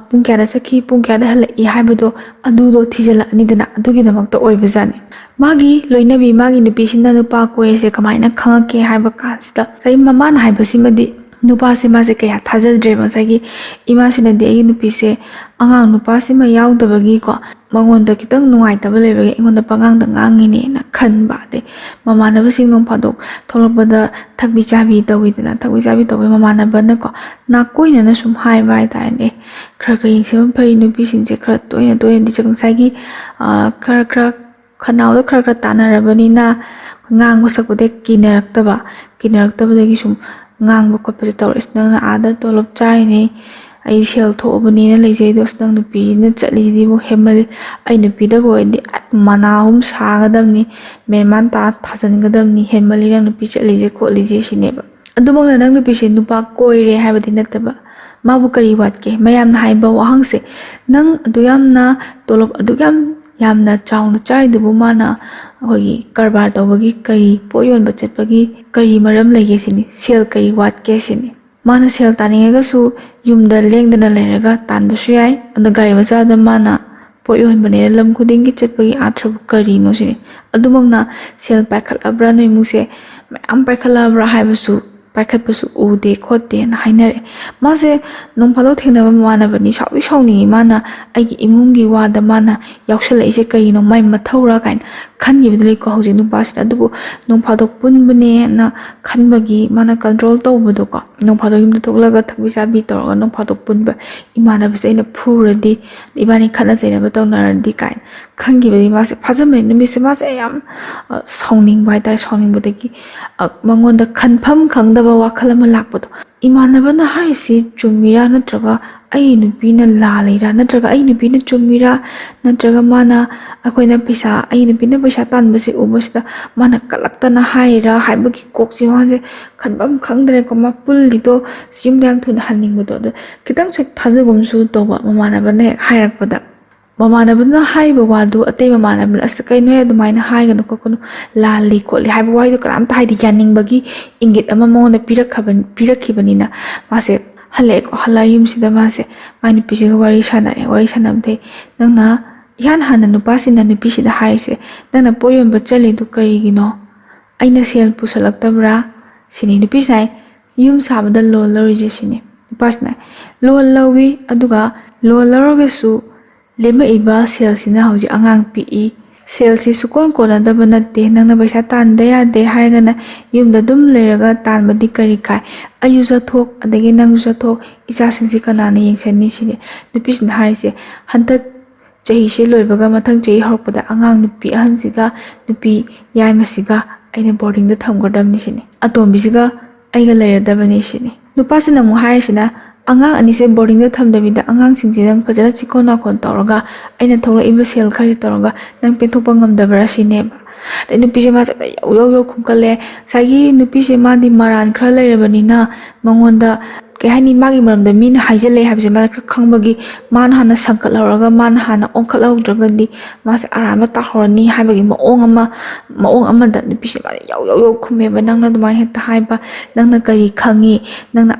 ꯄꯨꯡ ꯀꯌꯥꯗ ꯆꯠꯈꯤ ꯄꯨꯡ ꯀꯌꯥꯗ ꯍꯜꯂꯛꯏ ꯍꯥꯏꯕꯗꯣ ꯑꯗꯨꯗꯣ ꯊꯤꯖꯤꯜꯂꯛꯑꯅꯤꯗꯅ ꯑꯗꯨꯒꯤꯗꯃꯛꯇ ꯑꯣꯏꯕꯖꯥꯠꯅꯤ ꯃꯥꯒꯤ ꯂꯣꯏꯅꯕꯤ ꯃꯥꯒꯤ ꯅꯨꯄꯤꯁꯤꯅ ꯅꯨꯄꯥ ꯀꯣꯏꯔꯤꯁꯦ ꯀꯃꯥꯏꯅ ꯈꯪꯉꯛꯀꯦ ꯍꯥꯏꯕ ꯀꯥꯟꯁꯤꯗ ꯉꯁꯥꯏꯒꯤ ꯃꯃꯥꯅ ꯍꯥꯏꯕꯁꯤꯃꯗꯤ ꯅꯨꯄꯥꯁꯦ ꯃꯥꯁꯦ ꯀꯌꯥ ꯊꯥꯖꯗ꯭ꯔꯦꯕ ꯉꯁꯥꯏꯒꯤ ꯏꯃꯥꯁꯤꯅꯗꯤ ꯑꯩꯒꯤ ꯅꯨꯄꯤꯁꯦ ꯑꯉꯥꯡ ꯅꯨꯄꯥꯁꯤꯃ ꯌꯥꯎꯗꯕꯒꯤꯀꯣ ꯃꯉꯣꯟꯗ ꯈꯤꯇꯪ ꯅꯨꯡꯉꯥꯏꯇꯕ ꯂꯩꯕꯒꯤ ꯑꯩꯉꯣꯟꯗ ꯄꯉꯥꯡꯗ ꯉꯥꯡꯉꯤꯅꯦꯅ ꯈꯟꯕ ꯑꯗꯩ ꯃꯃꯥꯟꯅꯕꯁꯤꯡ ꯅꯣꯡ ꯐꯥꯗꯣꯛ ꯊꯣꯛꯂꯛꯄꯗ ꯊꯛꯄꯤ ꯆꯥꯕꯤ ꯇꯧꯋꯤꯗꯅ ꯊꯛꯄꯤ ꯆꯥꯕꯤ ꯇꯧꯕꯩ ꯃꯃꯥꯟꯅꯕꯅꯀꯣ ꯅꯥꯀꯣꯏꯅꯅ ꯁꯨꯝ ꯍꯥꯏꯕ ꯍꯥꯏꯇꯥꯔꯦꯅꯦ ꯈꯔ ꯌꯦꯡꯁꯤꯟꯕ ꯐꯩ ꯅꯨꯄꯤꯁꯤꯡꯁꯦ ꯈꯔ ꯇꯣꯏꯅꯗꯤ ꯉꯁꯥꯏꯒꯤ ꯈꯔ ꯈꯅꯥꯎꯗꯈꯔ ꯇꯥꯟꯅꯔꯕꯅꯤꯅ ꯉꯥꯡꯕ ꯁꯛꯄꯗ ꯀꯤꯅꯔꯛꯇꯕꯗꯒꯤ ꯁꯨꯝ ꯉꯥꯡꯕ ꯈꯣꯠꯄꯁꯦ ꯇꯧꯔꯛꯑꯦ ꯅꯪꯅ ꯑꯥꯗ ꯇꯣꯂꯣꯞ ꯆꯥꯔꯤꯅꯦ ꯑꯩ ꯁꯦꯜ ꯊꯣꯛꯑꯕꯅꯤꯅ ꯂꯩꯖꯩꯗꯣ ꯅꯪ ꯅꯨꯄꯤꯁꯤꯅ ꯆꯠꯂꯤꯁꯤꯗꯤꯕꯨ ꯍꯦꯟꯃꯜꯂꯤ ꯑꯩ ꯅꯨꯄꯤꯗꯒ ꯑꯣꯏꯔꯗꯤ ꯃꯅꯥ ꯑꯍꯨꯝ ꯁꯥꯒꯗꯕꯅꯤ ꯃꯦꯟꯃꯥꯟ ꯇꯥ ꯊꯥꯖꯤꯟꯒꯗꯕꯅꯤ ꯍꯦꯟꯃꯜꯂꯤ ꯅꯪ ꯅꯨꯄꯤ ꯆꯠꯂꯤꯁꯦ ꯈꯣꯠꯂꯤꯁꯦ ꯁꯤꯅꯦꯕ ꯑꯗꯨꯃꯛꯅ ꯅꯪ ꯅꯨꯄꯤꯁꯦ ꯅꯨꯄꯥ ꯀꯣꯏꯔꯦ ꯍꯥꯏꯕꯗꯤ ꯅꯠꯇꯕ ꯃꯥꯕꯨ ꯀꯔꯤ ꯋꯥꯠꯀꯦ ꯃꯌꯥꯝꯅ ꯍꯥꯏꯕ ꯋꯥꯍꯪꯁꯦ ꯅꯪ ꯑꯗꯨ ꯌꯥꯝꯅ ꯇꯣꯂꯣꯞ ꯑꯗꯨꯛ ꯌꯥꯝꯅ ꯆꯥꯎꯅ ꯆꯥꯔꯤꯗꯨꯕꯨ ꯃꯥꯅ ꯑꯩꯈꯣꯏꯒꯤ ꯀꯔꯕꯥꯔ ꯇꯧꯕꯒꯤ ꯀꯔꯤ ꯄꯣꯠ ꯌꯣꯟꯕ ꯆꯠꯄꯒꯤ ꯀꯔꯤ ꯃꯔꯝ ꯂꯩꯒꯦ ꯁꯤꯅꯤ ꯁꯦꯜ ꯀꯔꯤ ꯋꯥꯠꯀꯦ ꯁꯤꯅꯤ ꯃꯥꯅ ꯁꯦꯜ ꯇꯥꯅꯤꯡꯉꯒꯁꯨ ꯌꯨꯝꯗ ꯂꯦꯡꯗꯅ ꯂꯩꯔꯒ ꯇꯥꯟꯕꯁꯨ ꯌꯥꯏ ꯑꯗ ꯒꯥꯔꯤ ꯃꯆꯥꯗ ꯃꯥꯅ ꯄꯣꯠ ꯌꯣꯟꯕꯅꯤꯅ ꯂꯝ ꯈꯨꯗꯤꯡꯒꯤ ꯆꯠꯄꯒꯤ ꯑꯥꯊ꯭ꯔꯕꯨ ꯀꯔꯤꯅꯣ ꯁꯤꯅꯤ ꯑꯗꯨꯃꯛꯅ ꯁꯦꯜ ꯄꯥꯏꯈꯠꯂꯕ꯭ꯔꯥ ꯅꯣꯏ ꯏꯃꯨꯡꯁꯦ ꯃꯌꯥꯝ ꯄꯥꯏꯈꯠꯂꯕ꯭ꯔꯥ ꯍꯥꯏꯕꯁꯨ पाइखꯠपसु उदे खोते ना हाइनरे मासे नोंफादो थेंनबा ममानबनी साउनी माना आइगी इमुंगी वादा माना यावसलैसे कइनो माइ मथौरा काइन खनगिबदले को हौजे नुपासिना अदुबु नोंफादो पुनबने ना खनबगी माना कंट्रोल तौबदो को नोंफादो युमदो थोकलगा थबिसाबी तौरगा नोंफादो पुनबा इमानबसे अइना फुरदी इबानी खना जैनबा तौनरदी काइन खनगिबदी मासे फाजमने नुमिसे मासे याम साउनिंग बाइतार साउनिंग बदगी मंगोंदा खनफम खंगदबा वाखल अमा लाकपदो इमानबना हाइसी चुमिरा नत्रगा आई नुपीना लालेरा नत्रगा आई नुपीना चुमिरा नत्रगा माना अखोइना पैसा आई नुपीना पैसा तानबसे उबसदा माना कलक्तना हाइरा हाइबगी कोकसी मासे खनफम खंगदरे को मा पुल्लिदो सियुमदाम थुन हन्निंगबदो द खितंग छक थाजगुमसु तोबा ममानबने हाइरकपदा ममानबना हाइबा वादु अतै ममानबना अस कइनो अदुमाइना हाइगनु कोकनु लाली कोली हाइबा वाइदो कराम ताइदि यानिंगबगी इंगित अमा मोंना पिरखिबनिना मासे हले को हला युमसिदा मासे माइनि पिसिगा वारी सानमदे नंगना इहान हाना नुपासिना नुपिसिदा हाइसे नंगना पोयमबा चलिदु करिगिनो आइना सेल पुसलक्तबरा सिनि नुपिसाइ युम साबदा लोल लरिजे सिनि नुपासना लोल लवी अदुगा लोल लरगसु लेमा इबा सेल्सिना हौजी अंगांग पीई सेल्सी सुकोन कोनदबा नते नंगना पैसा तानदा यादे हारगना युमदा दुम लेरगा तानबदी करी काय अयु जथोक अदगी नंगु जथोक इचा सिंसी कनाना येंगसनी सिने नुपिसना हाइसे हंतक चहीसे लोइबगा मथंग चही हरपदा अंगांग नुपी अहनसिगा नुपी याइमसिगा आइना बोर्डिंग दा थमगदमनि सिने अतोंबिसिगा आइगा लेरदबनि सिने नुपासिना मु हाइसिना अंगांग अनिसे बोर्डिंग दा थमदबिदा अंगांग सिंजे नंग फजरा चिकोना कोन तौरगा आइना थोला इबा सेल खरि तौरगा नंग पेथोपा ngamdabara सिनेबा ते नुपीसे मासे यो खुमकले सागी नुपीसे मादी मारान खरा लेरबनिना मंगोंदा केहानी मागी मरमदा मीन हाइजले हाबजे मा खंगबगी मान हाना संकल हरगा मान हाना ओंखल हौद्रगदी मासे आरामा ताहरनी हाबगी मओंग अमा द नुपीसे मा यो खुमेबा नंगना दुमाय हेता हाइबा नंगना करी खंगी नंगना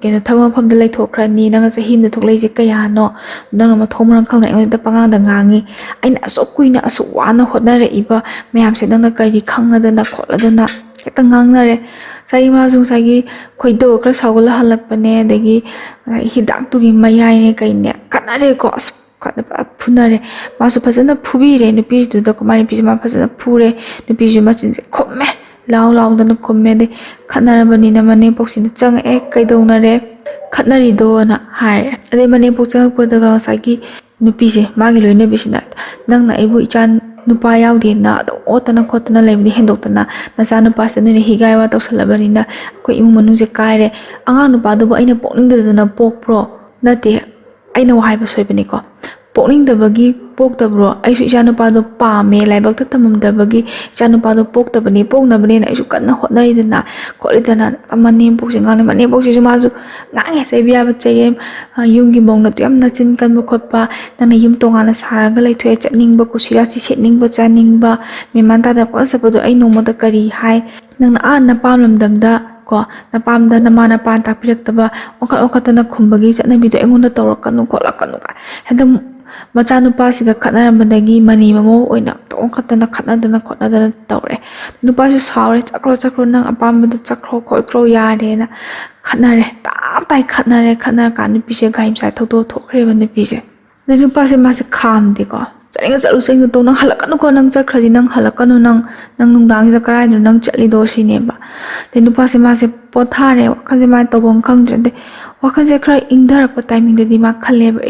केनो थमा फमदा लैथोखरानी नंगना चहिमदा थोकलैजे कयानो नंगना मा थोमरं खंगना एंदा पंगांदा ngangi aina aso kuina aso wana hodnare iba ma'am से नंगना करी खंगदना खोलदना हेता ngangnare sai ma jung sagi khoido kra sagula halakpane degi hidak tugi mayai kaine kanare ko phunare masu phajana phubire nupi du da kumari pijama phajana phure nupi juma chinje khomme law dana khomme de khanara bani na mane poksin chang ek kaidonare khatnari do na hai ade mane pokchang podaga sagi nupi je magi loina bisina nangna ibu ichan nupa yaudi na otana khotana lebni hendokna nacha nupa sanu higaiwa tawsalabani na ko imu manu je kaire anga nupa do aina pokning da na pok pro nate aina wahai ba soibani ko pokning da bagi pok da bro aisu icha nupa do pa me laibak ta tamam da bagi icha nupa do pok da bani pok na bani na aisu kanna hotnari da na kolidana amani pok singa na mani pok ju mazu ngange sai biya ba chayem yungi mong na tuyam na chin kan ba khotpa na yum tonga na saraga laithwe chatning ba kusira si setning ba chaning ba meman ta da pasa ba do ai no da kari hai nang na na pamlam dam da ko na pam da na mana pan ta pirak ta ba okata na khumbagi chatna bi do engon da tawrakanu kolakanu ka hedam machanu pasi ga khatnaramdagi mani mamo oina tong khatana khatnadana khotnadana tawre nupa su sawre chakro nang apambada chakro khoi yare na khatnare tai khatnar kan pise gaim sa thodo thokre ban pise nupa se ma se kham de ko charinga chalu sing to nang halakanu ko nang chakradi nang halakanu nang nungdang ja karai nang chali do sine ba te nupa se ma se pothare wakhan ma to bong khang de wakhan je khra ingdar ko timing de di ma khale ba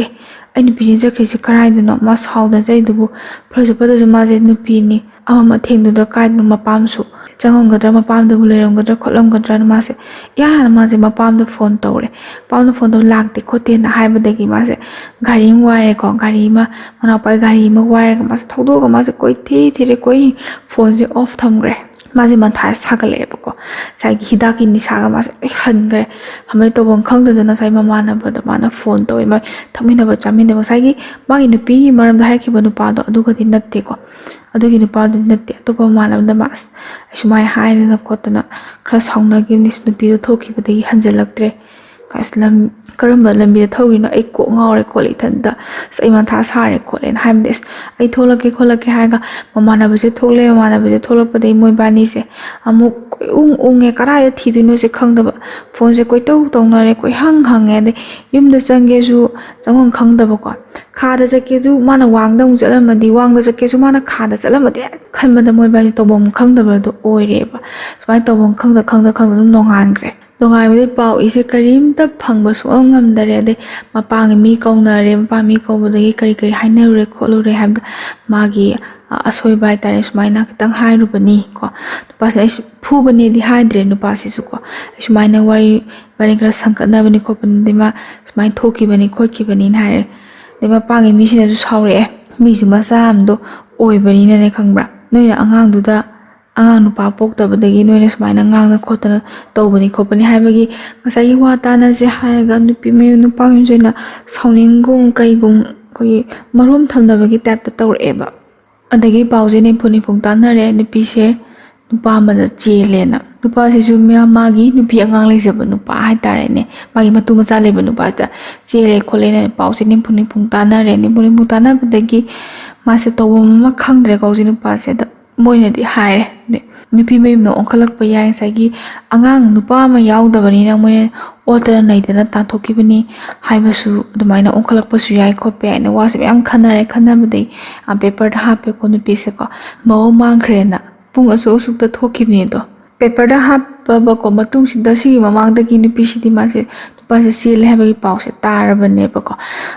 aini pijin ja krisi karai de no ma saw da jai dubu phrajupada jama je nupi ni ama thengdu da kai no mapam su changong gadra mapam da buleram gadra kholam gadra ma se ya ma je mapam da phone tawre pam da phone do lakte khote na haiba degi ma se gari wire ko gari ma mana pai gari ma wire ma se thodo ga ma se koi the koi phone je off thamgre माजे मन था सागले बको साइ हिदा कि नि saga मा हनगरे हमै तो बं खंग दना साइ ममाना बद माना फोन तो मा थमिना ब चामिन ब साइ मागी नुपी गी मरम धाय कि बनु पादो अदु गदि नत्ते को अदु गी नुपा दु नत्ते तो ब माना द मास सुमाय हाय न कोतना खरा साउना gi निस नुपी दो थोखि बदि हंजलक्त्रे ꯀꯥꯏꯁꯂꯝ ꯀꯔꯝꯕ ꯂꯝꯕꯤꯗ ꯊꯧꯔꯤꯅꯣ ꯑꯩ ꯀꯣꯛ ꯉꯥꯎꯔꯦ ꯈꯣꯠꯂꯦ ꯏꯊꯟꯇ ꯑꯩ ꯃꯊꯥ ꯁꯥꯔꯦ ꯈꯣꯠꯂꯦꯅ ꯍꯥꯏꯕꯗꯤ ꯑꯩ ꯊꯣꯛꯂꯛꯀꯦ ꯍꯥꯏꯔꯒ ꯃꯃꯥꯟꯅꯕꯁꯦ ꯊꯣꯛꯂꯛꯑꯦ ꯃꯣꯏꯕꯥꯅꯤꯁꯦ ꯑꯃꯨꯛ ꯎꯪꯉꯦ ꯀꯗꯥꯏꯗ ꯊꯤꯗꯣꯏꯅꯣꯁꯦ ꯈꯪꯗꯕ ꯐꯣꯟꯁꯦ ꯀꯣꯏꯇꯧ ꯇꯧꯅꯔꯦ ꯍꯪꯉꯦ ꯑꯗꯩ ꯌꯨꯝꯗ ꯆꯪꯒꯦꯁꯨ ꯆꯪꯐꯝ ꯈꯪꯗꯕꯀꯣ ꯈꯥꯗ ꯆꯠꯀꯦꯁꯨ ꯃꯥꯅ ꯋꯥꯡꯗ ꯑꯃꯨꯛ ꯆꯠꯂꯝꯃꯗꯤ ꯋꯥꯡꯗ ꯆꯠꯀꯦꯁꯨ ꯃꯥꯅ ꯈꯥꯗ ꯆꯠꯂꯝꯃꯗꯤ ꯍꯦꯛ ꯈꯟꯕꯗ ꯃꯣꯏꯕꯥꯅꯤ ꯇꯧꯐꯝ ꯈꯪꯗꯕꯗꯣ ꯑꯣꯏꯔꯦꯕ ꯁꯨꯃꯥꯏꯅ ꯇꯧꯐꯝ ꯈꯪꯗ ꯑꯗꯨꯝ ꯅꯣꯡꯉꯥꯟꯈ꯭ꯔꯦ ꯅꯣꯡꯉꯥꯟꯕꯗꯩ ꯄꯥꯎ ꯏꯁꯦ ꯀꯔꯤꯝꯇ ꯐꯪꯕ ꯁꯨꯡꯉꯝ ꯉꯝꯗꯔꯦ ꯑꯗꯩ ꯃꯄꯥꯡꯒꯤ ꯃꯤ ꯀꯧꯅꯔꯦ ꯃꯄꯥ ꯃꯤ ꯀꯧꯕꯗꯒꯤ ꯀꯔꯤ ꯍꯥꯏꯅꯔꯨꯔꯦ ꯈꯣꯠꯂꯨꯔꯦ ꯍꯥꯏꯕꯗ ꯃꯥꯒꯤ ꯑꯁꯣꯏꯕ ꯍꯥꯏꯇꯥꯔꯦ ꯁꯨꯃꯥꯏꯅ ꯈꯤꯇꯪ ꯍꯥꯏꯔꯨꯕꯅꯤ ꯀꯣ ꯅꯨꯄꯥꯁꯦ ꯑꯩꯁꯨ ꯐꯨꯕꯅꯦꯗꯤ ꯍꯥꯏꯗ꯭ꯔꯦ ꯅꯨꯄꯥꯁꯤꯁꯨ ꯀꯣ ꯁꯨꯃꯥꯏꯅ ꯋꯥꯔꯤ ꯈꯔ ꯁꯪꯒꯠꯅꯕꯅꯤ ꯈꯣꯠꯄꯅꯤ ꯃꯥ ꯁꯨꯃꯥꯏꯅ ꯊꯣꯛꯈꯤꯕꯅꯤ ꯈꯣꯠꯈꯤꯕꯅꯤꯅ ꯍꯥꯏꯔꯦ ꯑꯗꯩ ꯃꯄꯥꯡꯒꯤ ꯃꯤꯁꯤꯅꯁꯨ ꯁꯥꯎꯔꯛꯑꯦ ꯃꯤꯁꯨ ꯃꯆꯥ ꯑꯃꯗꯣ ꯑꯣꯏꯕꯅꯤꯅꯅꯦ ꯈꯪꯕ꯭ꯔꯥ ꯅꯣꯏꯅ ꯑꯉꯥꯡꯗꯨꯗ ꯑꯉꯥꯡ ꯅꯨꯄꯥ ꯄꯣꯛꯇꯕꯗꯒꯤ ꯅꯣꯏꯅ ꯁꯨꯃꯥꯏꯅ ꯉꯥꯡꯗꯅ ꯈꯣꯠꯇꯅ ꯇꯧꯕꯅꯤ ꯈꯣꯠꯄꯅꯤ ꯍꯥꯏꯕꯒꯤ ꯉꯁꯥꯏꯒꯤ ꯋꯥ ꯇꯥꯟꯅꯁꯦ ꯍꯥꯏꯔꯒ ꯅꯨꯄꯤ ꯃꯌꯨꯝ ꯅꯨꯄꯥ ꯃꯌꯨꯝꯁꯦ ꯑꯣꯏꯅ ꯁꯥꯎꯅꯤꯡꯒꯨꯝ ꯀꯩꯒꯨꯝ ꯃꯔꯣꯝ ꯊꯝꯅꯕꯒꯤ ꯇꯥꯏꯞꯇ ꯇꯧꯔꯛꯑꯦꯕ ꯑꯗꯒꯤ ꯄꯥꯎꯁꯦ ꯅꯤꯐꯨ ꯇꯥꯟꯅꯔꯦ ꯅꯨꯄꯤꯁꯦ ꯅꯨꯄꯥ ꯑꯃꯗ ꯆꯦꯜꯂꯦꯅ ꯅꯨꯄꯥꯁꯤꯁꯨ ꯃꯥꯒꯤ ꯅꯨꯄꯤ ꯑꯉꯥꯡ ꯂꯩꯖꯕ ꯅꯨꯄꯥ ꯍꯥꯏꯇꯥꯔꯦꯅꯦ ꯃꯥꯒꯤ ꯃꯇꯨ ꯃꯆꯥ ꯂꯩꯕ ꯅꯨꯄꯥꯁꯤꯗ ꯆꯦꯜꯂꯦ ꯈꯣꯠꯂꯦꯅ ꯄꯥꯎꯁꯦ ꯅꯤꯐꯨ ꯇꯥꯟꯅꯔꯦ ꯅꯤꯐꯨ ꯇꯥꯟꯅꯕꯗꯒꯤ ꯃꯥꯁꯦ ꯇꯧꯐꯝ ꯑꯃ ꯈꯪꯗ꯭ꯔꯦꯀꯣ ꯍꯧꯖꯤꯛ ꯅꯨꯄꯥꯁꯦ ꯑꯗ ꯃꯣꯏꯅꯗꯤ ꯍꯥꯏꯔꯦ ꯅꯨꯄꯤ ꯃꯌꯨꯝꯅ ꯑꯣꯟꯈꯠꯂꯛꯄ ꯌꯥꯏ ꯉꯁꯥꯏꯒꯤ ꯑꯉꯥꯡ ꯅꯨꯄꯥ ꯑꯃ ꯌꯥꯎꯗꯕꯅꯤꯅ ꯃꯣꯏꯅ ꯑꯣꯠꯇꯅ ꯅꯩꯗꯅ ꯇꯥꯟꯊꯣꯛꯈꯤꯕꯅꯤ ꯍꯥꯏꯕꯁꯨ ꯑꯗꯨꯃꯥꯏꯅ ꯑꯣꯟꯈꯠꯂꯛꯄꯁꯨ ꯌꯥꯏ ꯈꯣꯠꯄ ꯌꯥꯏꯅ ꯋꯥꯁꯦ ꯃꯌꯥꯝ ꯈꯟꯅꯕꯗꯒꯤ ꯄꯦꯄꯔꯗ ꯍꯥꯞꯄꯦꯀꯣ ꯅꯨꯄꯤꯁꯦꯀꯣ ꯃꯧ ꯃꯥꯡꯈ꯭ꯔꯦꯅ ꯄꯨꯡ ꯑꯁꯨꯛꯇ ꯊꯣꯛꯈꯤꯕꯅꯤ ꯑꯗꯣ ꯄꯦꯄꯔꯗ ꯍꯥꯞꯄꯕꯀꯣ ꯃꯇꯨꯡꯁꯤꯗ ꯁꯤꯒꯤ ꯃꯃꯥꯡꯗꯒꯤ ꯅꯨꯄꯤꯁꯤꯗꯤ ꯅꯨꯄꯥꯁꯦ ꯆꯦꯜꯂꯦ ꯍꯥꯏꯕꯒꯤ ꯄꯥꯎꯁꯦ ꯇꯥꯔꯕꯅꯦꯕꯀꯣ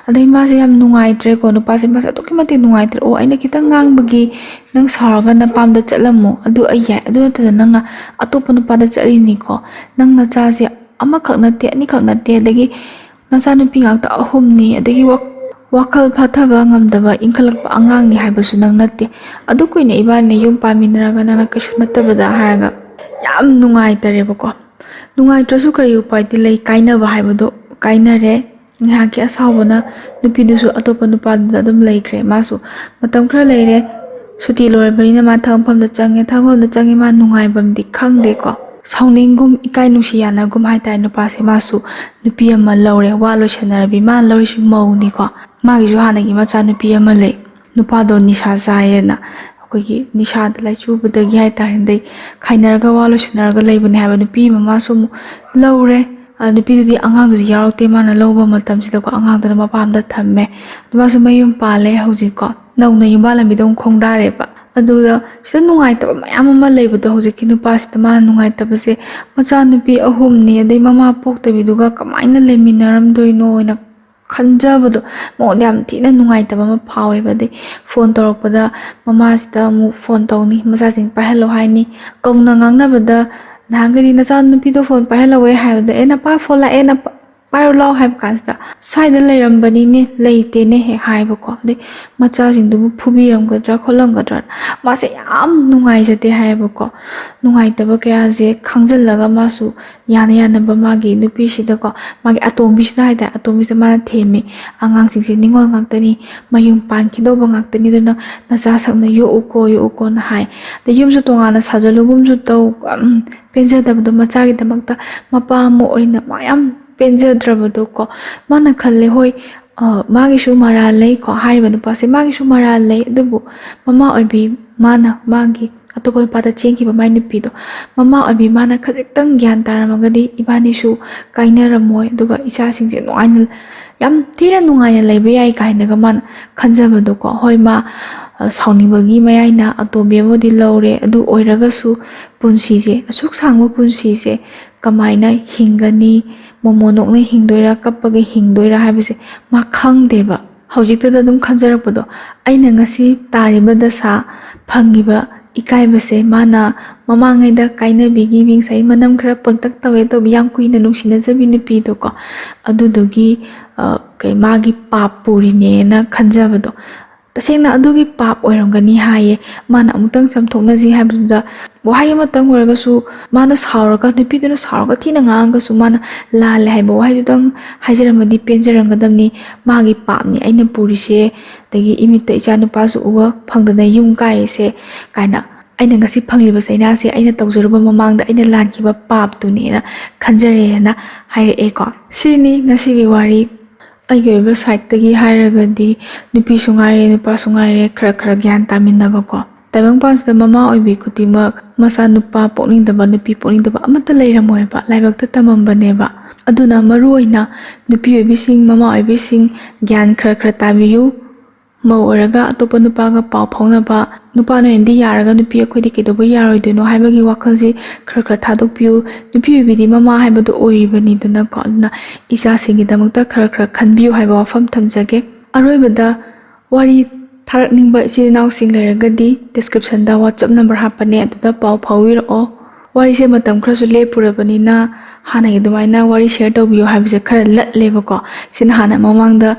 ꯑꯗꯩ ꯃꯥꯁꯦ ꯌꯥꯝ ꯅꯨꯡꯉꯥꯏꯇ꯭ꯔꯦꯀꯣ ꯅꯨꯄꯥꯁꯦ ꯑꯗꯨꯛꯀꯤ ꯃꯇꯤꯛ ꯅꯨꯡꯉꯥꯏꯇ꯭ꯔꯦ ꯑꯩꯅ ꯈꯤꯇꯪ ꯉꯥꯡꯕꯒꯤ ꯅꯪ ꯁꯥꯎꯔꯒ ꯅꯄꯥꯝꯗ ꯆꯠꯂꯝꯃꯣ ꯑꯗꯨ ꯑꯩ ꯌꯥꯏ ꯑꯗꯨ ꯅꯠꯇꯅ ꯅꯪꯅ ꯑꯇꯣꯞꯄ ꯅꯨꯄꯥꯗ ꯆꯠꯂꯤꯅꯤꯀꯣ ꯅꯪ ꯅꯆꯥꯁꯦ ꯑꯃꯈꯛ ꯅꯠꯇꯦ ꯑꯅꯤꯈꯛ ꯅꯠꯇꯦ ꯑꯗꯒꯤ ꯅꯆꯥꯅꯨꯄꯤ ꯉꯥꯛꯇ ꯑꯍꯨꯝꯅꯤ ꯑꯗꯒꯤ ꯋꯥꯈꯜ ꯐꯥꯊꯕ ꯉꯝꯗꯕ ꯏꯟꯈꯠꯂꯛꯄ ꯑꯉꯥꯡꯅꯤ ꯍꯥꯏꯕꯁꯨ ꯅꯪ ꯅꯠꯇꯦ ꯑꯗꯨ ꯀꯨꯏꯅ ꯏꯕꯥꯅꯤꯅ ꯌꯨꯝ ꯄꯥꯟꯃꯤꯟꯅꯔꯒ ꯅꯪꯅ ꯀꯩꯁꯨ ꯅꯠꯇꯕꯗ ꯍꯥꯏꯔꯒ ꯌꯥꯝ ꯅꯨꯡꯉꯥꯏꯇꯔꯦꯕꯀꯣ ꯅꯨꯡꯉꯥꯏꯇ꯭ꯔꯁꯨ ꯀꯔꯤ ꯎꯄꯥꯏꯗꯤ ꯂꯩ ꯀꯥꯏꯅꯕ ꯍꯥꯏꯕꯗꯣ ꯀꯥꯏꯅꯔꯦ ꯉꯥꯏꯍꯥꯛꯀꯤ ꯑꯁꯥꯎꯕꯅ ꯅꯨꯄꯤꯗꯨꯁꯨ ꯑꯇꯣꯞꯄ ꯅꯨꯄꯥꯗꯨꯗ ꯑꯗꯨꯝ ꯂꯩꯈ꯭ꯔꯦ ꯃꯥꯁꯨ ꯃꯇꯝ ꯈꯔ ꯂꯩꯔꯦ ꯁꯨꯇꯤ ꯂꯣꯏꯔꯕꯅꯤꯅ ꯃꯥ ꯊꯕꯛ ꯃꯐꯝꯗ ꯆꯪꯉꯦ ꯃꯥ ꯅꯨꯡꯉꯥꯏꯕꯝꯗꯤ ꯈꯪꯗꯦꯀꯣ ꯁꯥꯎꯅꯤꯡꯒꯨꯝ ꯏꯀꯥꯏ ꯅꯨꯡꯁꯤ ꯌꯥꯅꯒꯨꯝ ꯍꯥꯏꯇꯥꯔꯦ ꯅꯨꯄꯥꯁꯦ ꯃꯥꯁꯨ ꯅꯨꯄꯤ ꯑꯃ ꯂꯧꯔꯦ ꯋꯥ ꯂꯣꯏꯁꯟꯅꯔꯕꯤ ꯃꯥꯅ ꯂꯧꯔꯤꯁꯨ ꯃꯧꯅꯤꯀꯣ ꯃꯥꯒꯤꯁꯨ ꯍꯥꯟꯅꯒꯤ ꯃꯆꯥꯅꯨꯄꯤ ꯑꯃ ꯂꯩ ꯅꯨꯄꯥꯗꯣ ꯅꯤꯁꯥ ꯆꯥꯏꯌꯦꯅ ꯅꯤꯁꯥꯗ ꯂꯥꯏꯆꯨꯕꯗꯒꯤ ꯍꯥꯏꯇꯥꯔꯦ ꯑꯗꯩ ꯈꯥꯏꯅꯔꯒ ꯋꯥ ꯂꯣꯏꯁꯟꯅꯔꯒ ꯂꯩꯕꯅꯦ ꯍꯥꯏꯕ ꯅꯨꯄꯤ ꯃꯃꯥꯁꯨ ꯑꯃꯨꯛ ꯂꯧꯔꯦ ꯅꯨꯄꯤꯗꯨꯗꯤ ꯑꯉꯥꯡꯗꯨꯗꯤ ꯌꯥꯎꯔꯛꯇꯦ ꯃꯥꯅ ꯂꯧꯕ ꯃꯇꯝꯁꯤꯗꯀꯣ ꯑꯉꯥꯡꯗꯨꯅ ꯃꯄꯥꯝꯗ ꯊꯝꯃꯦ ꯃꯥꯁꯨ ꯃꯌꯨꯝ ꯄꯥꯜꯂꯦ ꯍꯧꯖꯤꯛꯀꯣ ꯅꯧꯅ ꯌꯨꯝꯕꯥꯟ ꯂꯝꯕꯤꯗ ꯑꯃꯨꯛ ꯈꯣꯡꯗꯥꯔꯦꯕ ꯑꯗꯨꯗ ꯁꯤꯗ ꯅꯨꯡꯉꯥꯏꯇꯕ ꯃꯌꯥꯝ ꯑꯃ ꯂꯩꯕꯗꯣ ꯍꯧꯖꯤꯛꯀꯤ ꯅꯨꯄꯥꯁꯤꯗ ꯃꯥꯅ ꯅꯨꯡꯉꯥꯏꯇꯕꯁꯦ ꯃꯆꯥꯅꯨꯄꯤ ꯑꯍꯨꯝꯅꯤ ꯑꯗꯩ ꯃꯃꯥ ꯄꯣꯛꯇꯕꯤꯗꯨꯒ ꯀꯃꯥꯏꯅ ꯂꯩꯃꯤꯟꯅꯔꯝꯗꯣꯏꯅꯣꯅ ꯈꯟꯖꯕꯗꯣ ꯃꯉꯣꯟꯗ ꯌꯥꯝ ꯊꯤꯅ ꯅꯨꯡꯉꯥꯏꯇꯕ ꯑꯃ ꯐꯥꯎꯋꯦꯕ ꯑꯗꯩ ꯐꯣꯟ ꯇꯧꯔꯛꯄꯗ ꯃꯃꯥꯁꯤꯗ ꯑꯃꯨꯛ ꯐꯣꯟ ꯇꯧꯅꯤ ꯃꯆꯥꯁꯤꯡ ꯄꯥꯏꯍꯜꯂꯣ ꯍꯥꯏꯅꯤ ꯀꯧꯅ ꯉꯥꯡꯅꯕꯗ ꯅꯍꯥꯟꯒꯩꯗꯤ ꯅꯆꯥꯅꯨꯄꯤꯗꯣ ꯐꯣꯟ ꯄꯥꯏꯍꯜꯂꯧꯋꯦ ꯍꯥꯏꯕꯗ ꯅꯄꯥ ꯐꯣꯟ ꯂꯥꯛꯑꯦ ꯄꯥꯏꯔꯣ ꯂꯥꯎ ꯍꯥꯏꯕ ꯀꯥꯟꯁꯤꯗ ꯁ꯭ꯋꯥꯏꯗ ꯂꯩꯔꯝꯕꯅꯤꯅꯦ ꯂꯩꯇꯦꯅꯦ ꯍꯦꯛ ꯍꯥꯏꯕꯀꯣ ꯑꯗꯩ ꯃꯆꯥꯁꯤꯡꯗꯨꯕꯨ ꯐꯨꯕꯤꯔꯝꯒꯗ꯭ꯔꯥ ꯈꯣꯠꯂꯝꯒꯗ꯭ꯔꯥ ꯃꯥꯁꯦ ꯌꯥꯝ ꯅꯨꯡꯉꯥꯏꯖꯗꯦ ꯍꯥꯏꯌꯦꯕꯀோ ꯅꯨꯡꯉꯥꯏꯇꯕ ꯀꯌꯥꯁꯦ ꯈꯪꯖꯤꯜꯂꯒ ꯃꯥꯁꯨ ꯌꯥꯅꯕ ꯃꯥꯒꯤ ꯅꯨꯄꯤꯁꯤꯗꯀꯣ ꯃꯥꯒꯤ ꯑꯇꯣꯝꯕꯤꯁꯤꯗ ꯍꯥꯏꯇꯥꯔꯦ ꯑꯇꯣꯝꯕꯤꯁꯤꯗ ꯃꯥꯅ ꯊꯦꯝꯃꯤ ꯑꯉꯥꯡꯁꯤꯡꯁꯦ ꯅꯤꯡꯉꯣꯜ ꯉꯥꯛꯇꯅꯤ ꯃꯌꯨꯝ ꯄꯥꯟꯈꯤꯗꯧꯕ ꯉꯥꯛꯇꯅꯤ ꯑꯗꯨꯅ ꯅꯆꯥ ꯁꯛꯅ ꯌꯣꯛꯎꯀꯣꯅ ꯍꯥꯏ ꯑꯗꯩ ꯌꯨꯝꯁꯨ ꯇꯣꯉꯥꯟꯅ ꯁꯥꯖꯜꯂꯨꯒꯨꯝꯁꯨ ꯇꯧ ꯄꯦꯟꯖꯗꯕꯗꯣ ꯃꯆꯥꯒꯤꯗꯃꯛꯇ ꯃꯄꯥ ꯑꯃ ꯑꯣꯏꯅ ꯃꯥ ꯌꯥꯝ ꯄꯦꯟꯖꯗ꯭ꯔꯕꯗꯣ ꯀꯣ ꯃꯥꯅ ꯈꯜꯂꯦ ꯍꯣꯏ ꯃꯥꯒꯤꯁꯨ ꯃꯔꯥꯜ ꯂꯩ ꯀꯣ ꯍꯥꯏꯔꯤꯕ ꯅꯨꯄꯥꯁꯦ ꯃꯥꯒꯤꯁꯨ ꯃꯔꯥꯜ ꯂꯩ ꯑꯗꯨꯕꯨ ꯃꯃꯥ ꯑꯣꯏꯕꯤ ꯃꯥꯅ ꯃꯥꯒꯤ ꯑꯇꯣꯞꯄ ꯅꯨꯄꯥꯗ ꯆꯦꯟꯈꯤꯕ ꯃꯥꯏ ꯅꯨꯄꯤꯗꯣ ꯃꯃꯥ ꯑꯣꯏꯕꯤ ꯃꯥꯅ ꯈꯖꯤꯛꯇꯪ ꯒ꯭ꯌꯥꯟ ꯇꯥꯔꯝꯃꯒꯗꯤ ꯏꯕꯥꯅꯤꯁꯨ ꯀꯥꯏꯅꯔꯝꯃꯣꯏ ꯑꯗꯨꯒ ꯏꯆꯥꯁꯤꯡꯁꯦ ꯌꯥꯝ ꯊꯤꯅ ꯅꯨꯡꯉꯥꯏꯅ ꯂꯩꯕ ꯌꯥꯏ ꯀꯥꯏꯅꯒ ꯃꯥꯅ ꯈꯟꯖꯕꯗꯣꯀꯣ ꯍꯣꯏ ꯃꯥ ꯁꯥꯎꯅꯤꯡꯕꯒꯤ ꯃꯌꯥꯏꯅ ꯑꯇꯣꯝꯕꯤ ꯑꯃꯗꯤ ꯂꯧꯔꯦ ꯑꯗꯨ ꯑꯣꯏꯔꯒꯁꯨ ꯄꯨꯟꯁꯤꯁꯦ ꯑꯁꯨꯛ ꯁꯥꯡꯕ ꯄꯨꯟꯁꯤꯁꯦ ꯀꯃꯥꯏꯅ ꯍꯤꯡꯒꯅꯤ ꯃꯣꯃꯣꯟꯣꯛꯅ ꯍꯤꯡꯗꯣꯏꯔꯥ ꯀꯞꯄꯒ ꯍꯤꯡꯗꯣꯏꯔꯥ ꯍꯥꯏꯕꯁꯦ ꯃꯥ ꯈꯪꯗꯦꯕ ꯍꯧꯖꯤꯛꯇꯗ ꯑꯗꯨꯝ ꯈꯟꯖꯔꯛꯄꯗꯣ ꯑꯩꯅ ꯉꯁꯤ ꯇꯥꯔꯤꯕ ꯗꯁꯥ ꯐꯪꯉꯤꯕ ꯏꯀꯥꯏꯕꯁꯦ ꯃꯥꯅ ꯃꯃꯥꯡꯉꯩꯗ ꯀꯥꯏꯅꯕꯤꯒꯤ ꯉꯁꯥꯏ ꯃꯅꯝ ꯈꯔ ꯄꯪꯇꯛ ꯇꯧꯋꯦ ꯇꯧꯕꯤ ꯌꯥꯝ ꯀꯨꯏꯅ ꯅꯨꯡꯁꯤꯅꯖꯕꯤ ꯅꯨꯄꯤꯗꯣꯀꯣ ꯑꯗꯨꯗꯨꯒꯤ ꯃꯥꯒꯤ ꯄꯥꯞ ꯄꯨꯔꯤꯅꯦꯅ ꯈꯟꯖꯕꯗꯣ ꯇꯁꯦꯡꯅ ꯑꯗꯨꯒꯤ ꯄꯥꯞ ꯑꯣꯏꯔꯝꯒꯅꯤ ꯍꯥꯏꯌꯦ ꯃꯥꯅ ꯑꯃꯨꯛꯇꯪ ꯆꯥꯝꯊꯣꯛꯅꯁꯤ ꯍꯥꯏꯕꯗꯨꯗ ꯋꯥꯍꯩ ꯑꯃꯇꯪ ꯑꯣꯏꯔꯒꯁꯨ ꯃꯥꯅ ꯁꯥꯎꯔꯒ ꯅꯨꯄꯤꯗꯨꯅ ꯁꯥꯎꯔꯒ ꯊꯤꯅ ꯉꯥꯡꯉꯒꯁꯨ ꯃꯥꯅ ꯂꯥꯜꯂꯦ ꯍꯥꯏꯕ ꯋꯥꯍꯩꯗꯨꯗꯪ ꯍꯥꯏꯖꯔꯝꯃꯗꯤ ꯄꯦꯟꯖꯔꯝꯒꯗꯕꯅꯤ ꯃꯥꯒꯤ ꯄꯥꯞꯅꯤ ꯑꯩꯅ ꯄꯨꯔꯤꯁꯦ ꯑꯗꯒꯤ ꯏꯃꯤꯠꯇ ꯏꯆꯥ ꯅꯨꯄꯥꯁꯨ ꯎꯕ ꯐꯪꯗꯅ ꯌꯨꯝ ꯀꯥꯏꯔꯤꯁꯦ ꯀꯥꯏꯅ ꯑꯩꯅ ꯉꯁꯤ ꯐꯪꯂꯤꯕ ꯆꯩꯅꯥꯁꯦ ꯑꯩꯅ ꯇꯧꯖꯔꯨꯕ ꯃꯃꯥꯡꯗ ꯑꯩꯅ ꯂꯥꯟꯈꯤꯕ ꯄꯥꯞꯇꯨꯅꯦꯅ ꯈꯟꯖꯔꯦꯅ ꯍꯥꯏꯔꯛꯑꯦꯀꯣ ꯁꯤꯅꯤ ꯉꯁꯤꯒꯤ ꯋꯥꯔꯤ ꯑꯩꯒꯤ ꯑꯣꯏꯕ ꯁꯥꯏꯠꯇꯒꯤ ꯍꯥꯏꯔꯒꯗꯤ ꯅꯨꯄꯤꯁꯨ ꯉꯥꯏꯔꯦ ꯅꯨꯄꯥꯁꯨ ꯉꯥꯏꯔꯦ ꯈꯔ ꯒ꯭ꯌꯥꯟ ꯇꯥꯃꯤꯟꯅꯕꯀꯣ ꯇꯥꯏꯕꯪꯄꯥꯟꯁꯤꯗ ꯃꯃꯥ ꯑꯣꯏꯕꯤ ꯈꯨꯗꯤꯡꯃꯛ ꯃꯆꯥ ꯅꯨꯄꯥ ꯄꯣꯛꯅꯤꯡꯗꯕ ꯅꯨꯄꯤ ꯄꯣꯛꯅꯤꯡꯗꯕ ꯑꯃꯠꯇ ꯂꯩꯔꯝꯃꯣꯏꯕ ꯂꯥꯏꯕꯛꯇ ꯇꯝꯃꯝꯕꯅꯦꯕ ꯑꯗꯨꯅ ꯃꯔꯨꯑꯣꯏꯅ ꯅꯨꯄꯤ ꯑꯣꯏꯕꯤꯁꯤꯡ ꯃꯃꯥ ꯑꯣꯏꯕꯤꯁꯤꯡ ꯒ꯭ꯌꯥꯟ ꯈꯔ ꯇꯥꯕꯤꯌꯨ ꯃꯧ ꯑꯣꯏꯔꯒ ꯑꯇꯣꯞꯄ ꯅꯨꯄꯥꯒ ꯄꯥꯎ ꯐꯥꯎꯅꯕ ꯅꯨꯄꯥꯅ ꯑꯣꯏꯅꯗꯤ ꯌꯥꯔꯒ ꯅꯨꯄꯤ ꯑꯩꯈꯣꯏꯗꯤ ꯀꯩꯗꯧꯕ ꯌꯥꯔꯣꯏꯗꯣꯏꯅꯣ ꯍꯥꯏꯕꯒꯤ ꯋꯥꯈꯜꯁꯤ ꯈꯔ ꯊꯥꯗꯣꯛꯄꯤꯌꯨ ꯅꯨꯄꯤ ꯑꯣꯏꯕꯤꯗꯤ ꯃꯃꯥ ꯍꯥꯏꯕꯗꯣ ꯑꯣꯏꯔꯤꯕꯅꯤꯗꯅꯀꯣ ꯑꯗꯨꯅ ꯏꯆꯥꯁꯤꯡꯒꯤꯗꯃꯛꯇ ꯈꯔ ꯈꯟꯕꯤꯌꯨ ꯍꯥꯏꯕ ꯋꯥꯐꯝ ꯊꯝꯖꯒꯦ ꯑꯔꯣꯏꯕꯗ ꯋꯥꯔꯤ ꯊꯥꯔꯛꯅꯤꯡꯕ ꯏꯆꯤꯜ ꯏꯅꯥꯎꯁꯤꯡ ꯂꯩꯔꯒꯗꯤ ꯗꯤꯁꯀ꯭ꯔꯤꯞꯁꯟꯗ WhatsApp ꯅꯝꯕꯔ ꯍꯥꯞꯄꯅꯦ ꯑꯗꯨꯗ ꯄꯥꯎ ꯐꯥꯎꯕꯤꯔꯛꯑꯣ ꯋꯥꯔꯤꯁꯦ ꯃꯇꯝ ꯈꯔꯁꯨ ꯂꯦꯞꯄꯨꯔꯕꯅꯤꯅ ꯍꯥꯟꯅꯒꯤ ꯑꯗꯨꯃꯥꯏꯅ ꯋꯥꯔꯤ ꯁꯦꯌꯔ ꯇꯧꯕꯤꯌꯨ ꯍꯥꯏꯕꯁꯦ ꯈꯔ ꯂꯠꯂꯦꯕꯀꯣ ꯁꯤꯅ ꯍꯥꯟꯅ ꯃꯃꯥꯡꯗ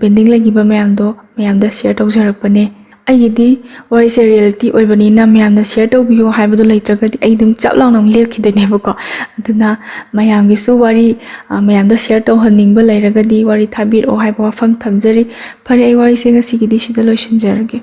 ꯄꯦꯟꯗꯤꯡ ꯂꯩꯈꯤꯕ ꯃꯌꯥꯝꯗꯣ ꯃꯌꯥꯝꯗ ꯁꯦꯌꯔ ꯇꯧꯖꯔꯛꯄꯅꯦ ꯑꯩꯒꯤꯗꯤ ꯋꯥꯔꯤꯁꯦ ꯔꯤꯌꯦꯂꯤꯇꯤ ꯑꯣꯏꯕꯅꯤꯅ ꯃꯌꯥꯝꯅ ꯁꯦꯌꯔ ꯇꯧꯕꯤꯌꯨ ꯍꯥꯏꯕꯗꯣ ꯂꯩꯇ꯭ꯔꯒꯗꯤ ꯑꯩ ꯑꯗꯨꯝ ꯆꯞ ꯂꯥꯎꯅ ꯂꯦꯞꯈꯤꯗꯣꯏꯅꯦꯕꯀꯣ ꯑꯗꯨꯅ ꯃꯌꯥꯝꯒꯤꯁꯨ ꯋꯥꯔꯤ ꯃꯌꯥꯝꯗ ꯁꯦꯌꯔ ꯇꯧꯍꯟꯅꯤꯡꯕ ꯂꯩꯔꯒꯗꯤ ꯋꯥꯔꯤ ꯊꯥꯕꯤꯔꯛꯑꯣ ꯍꯥꯏꯕ ꯋꯥꯐꯝ ꯊꯝꯖꯔꯤ ꯐꯔꯦ ꯑꯩ ꯋꯥꯔꯤꯁꯦ ꯉꯁꯤꯒꯤꯗꯤ ꯁꯤꯗ ꯂꯣꯏꯁꯤꯟꯖꯔꯒꯦ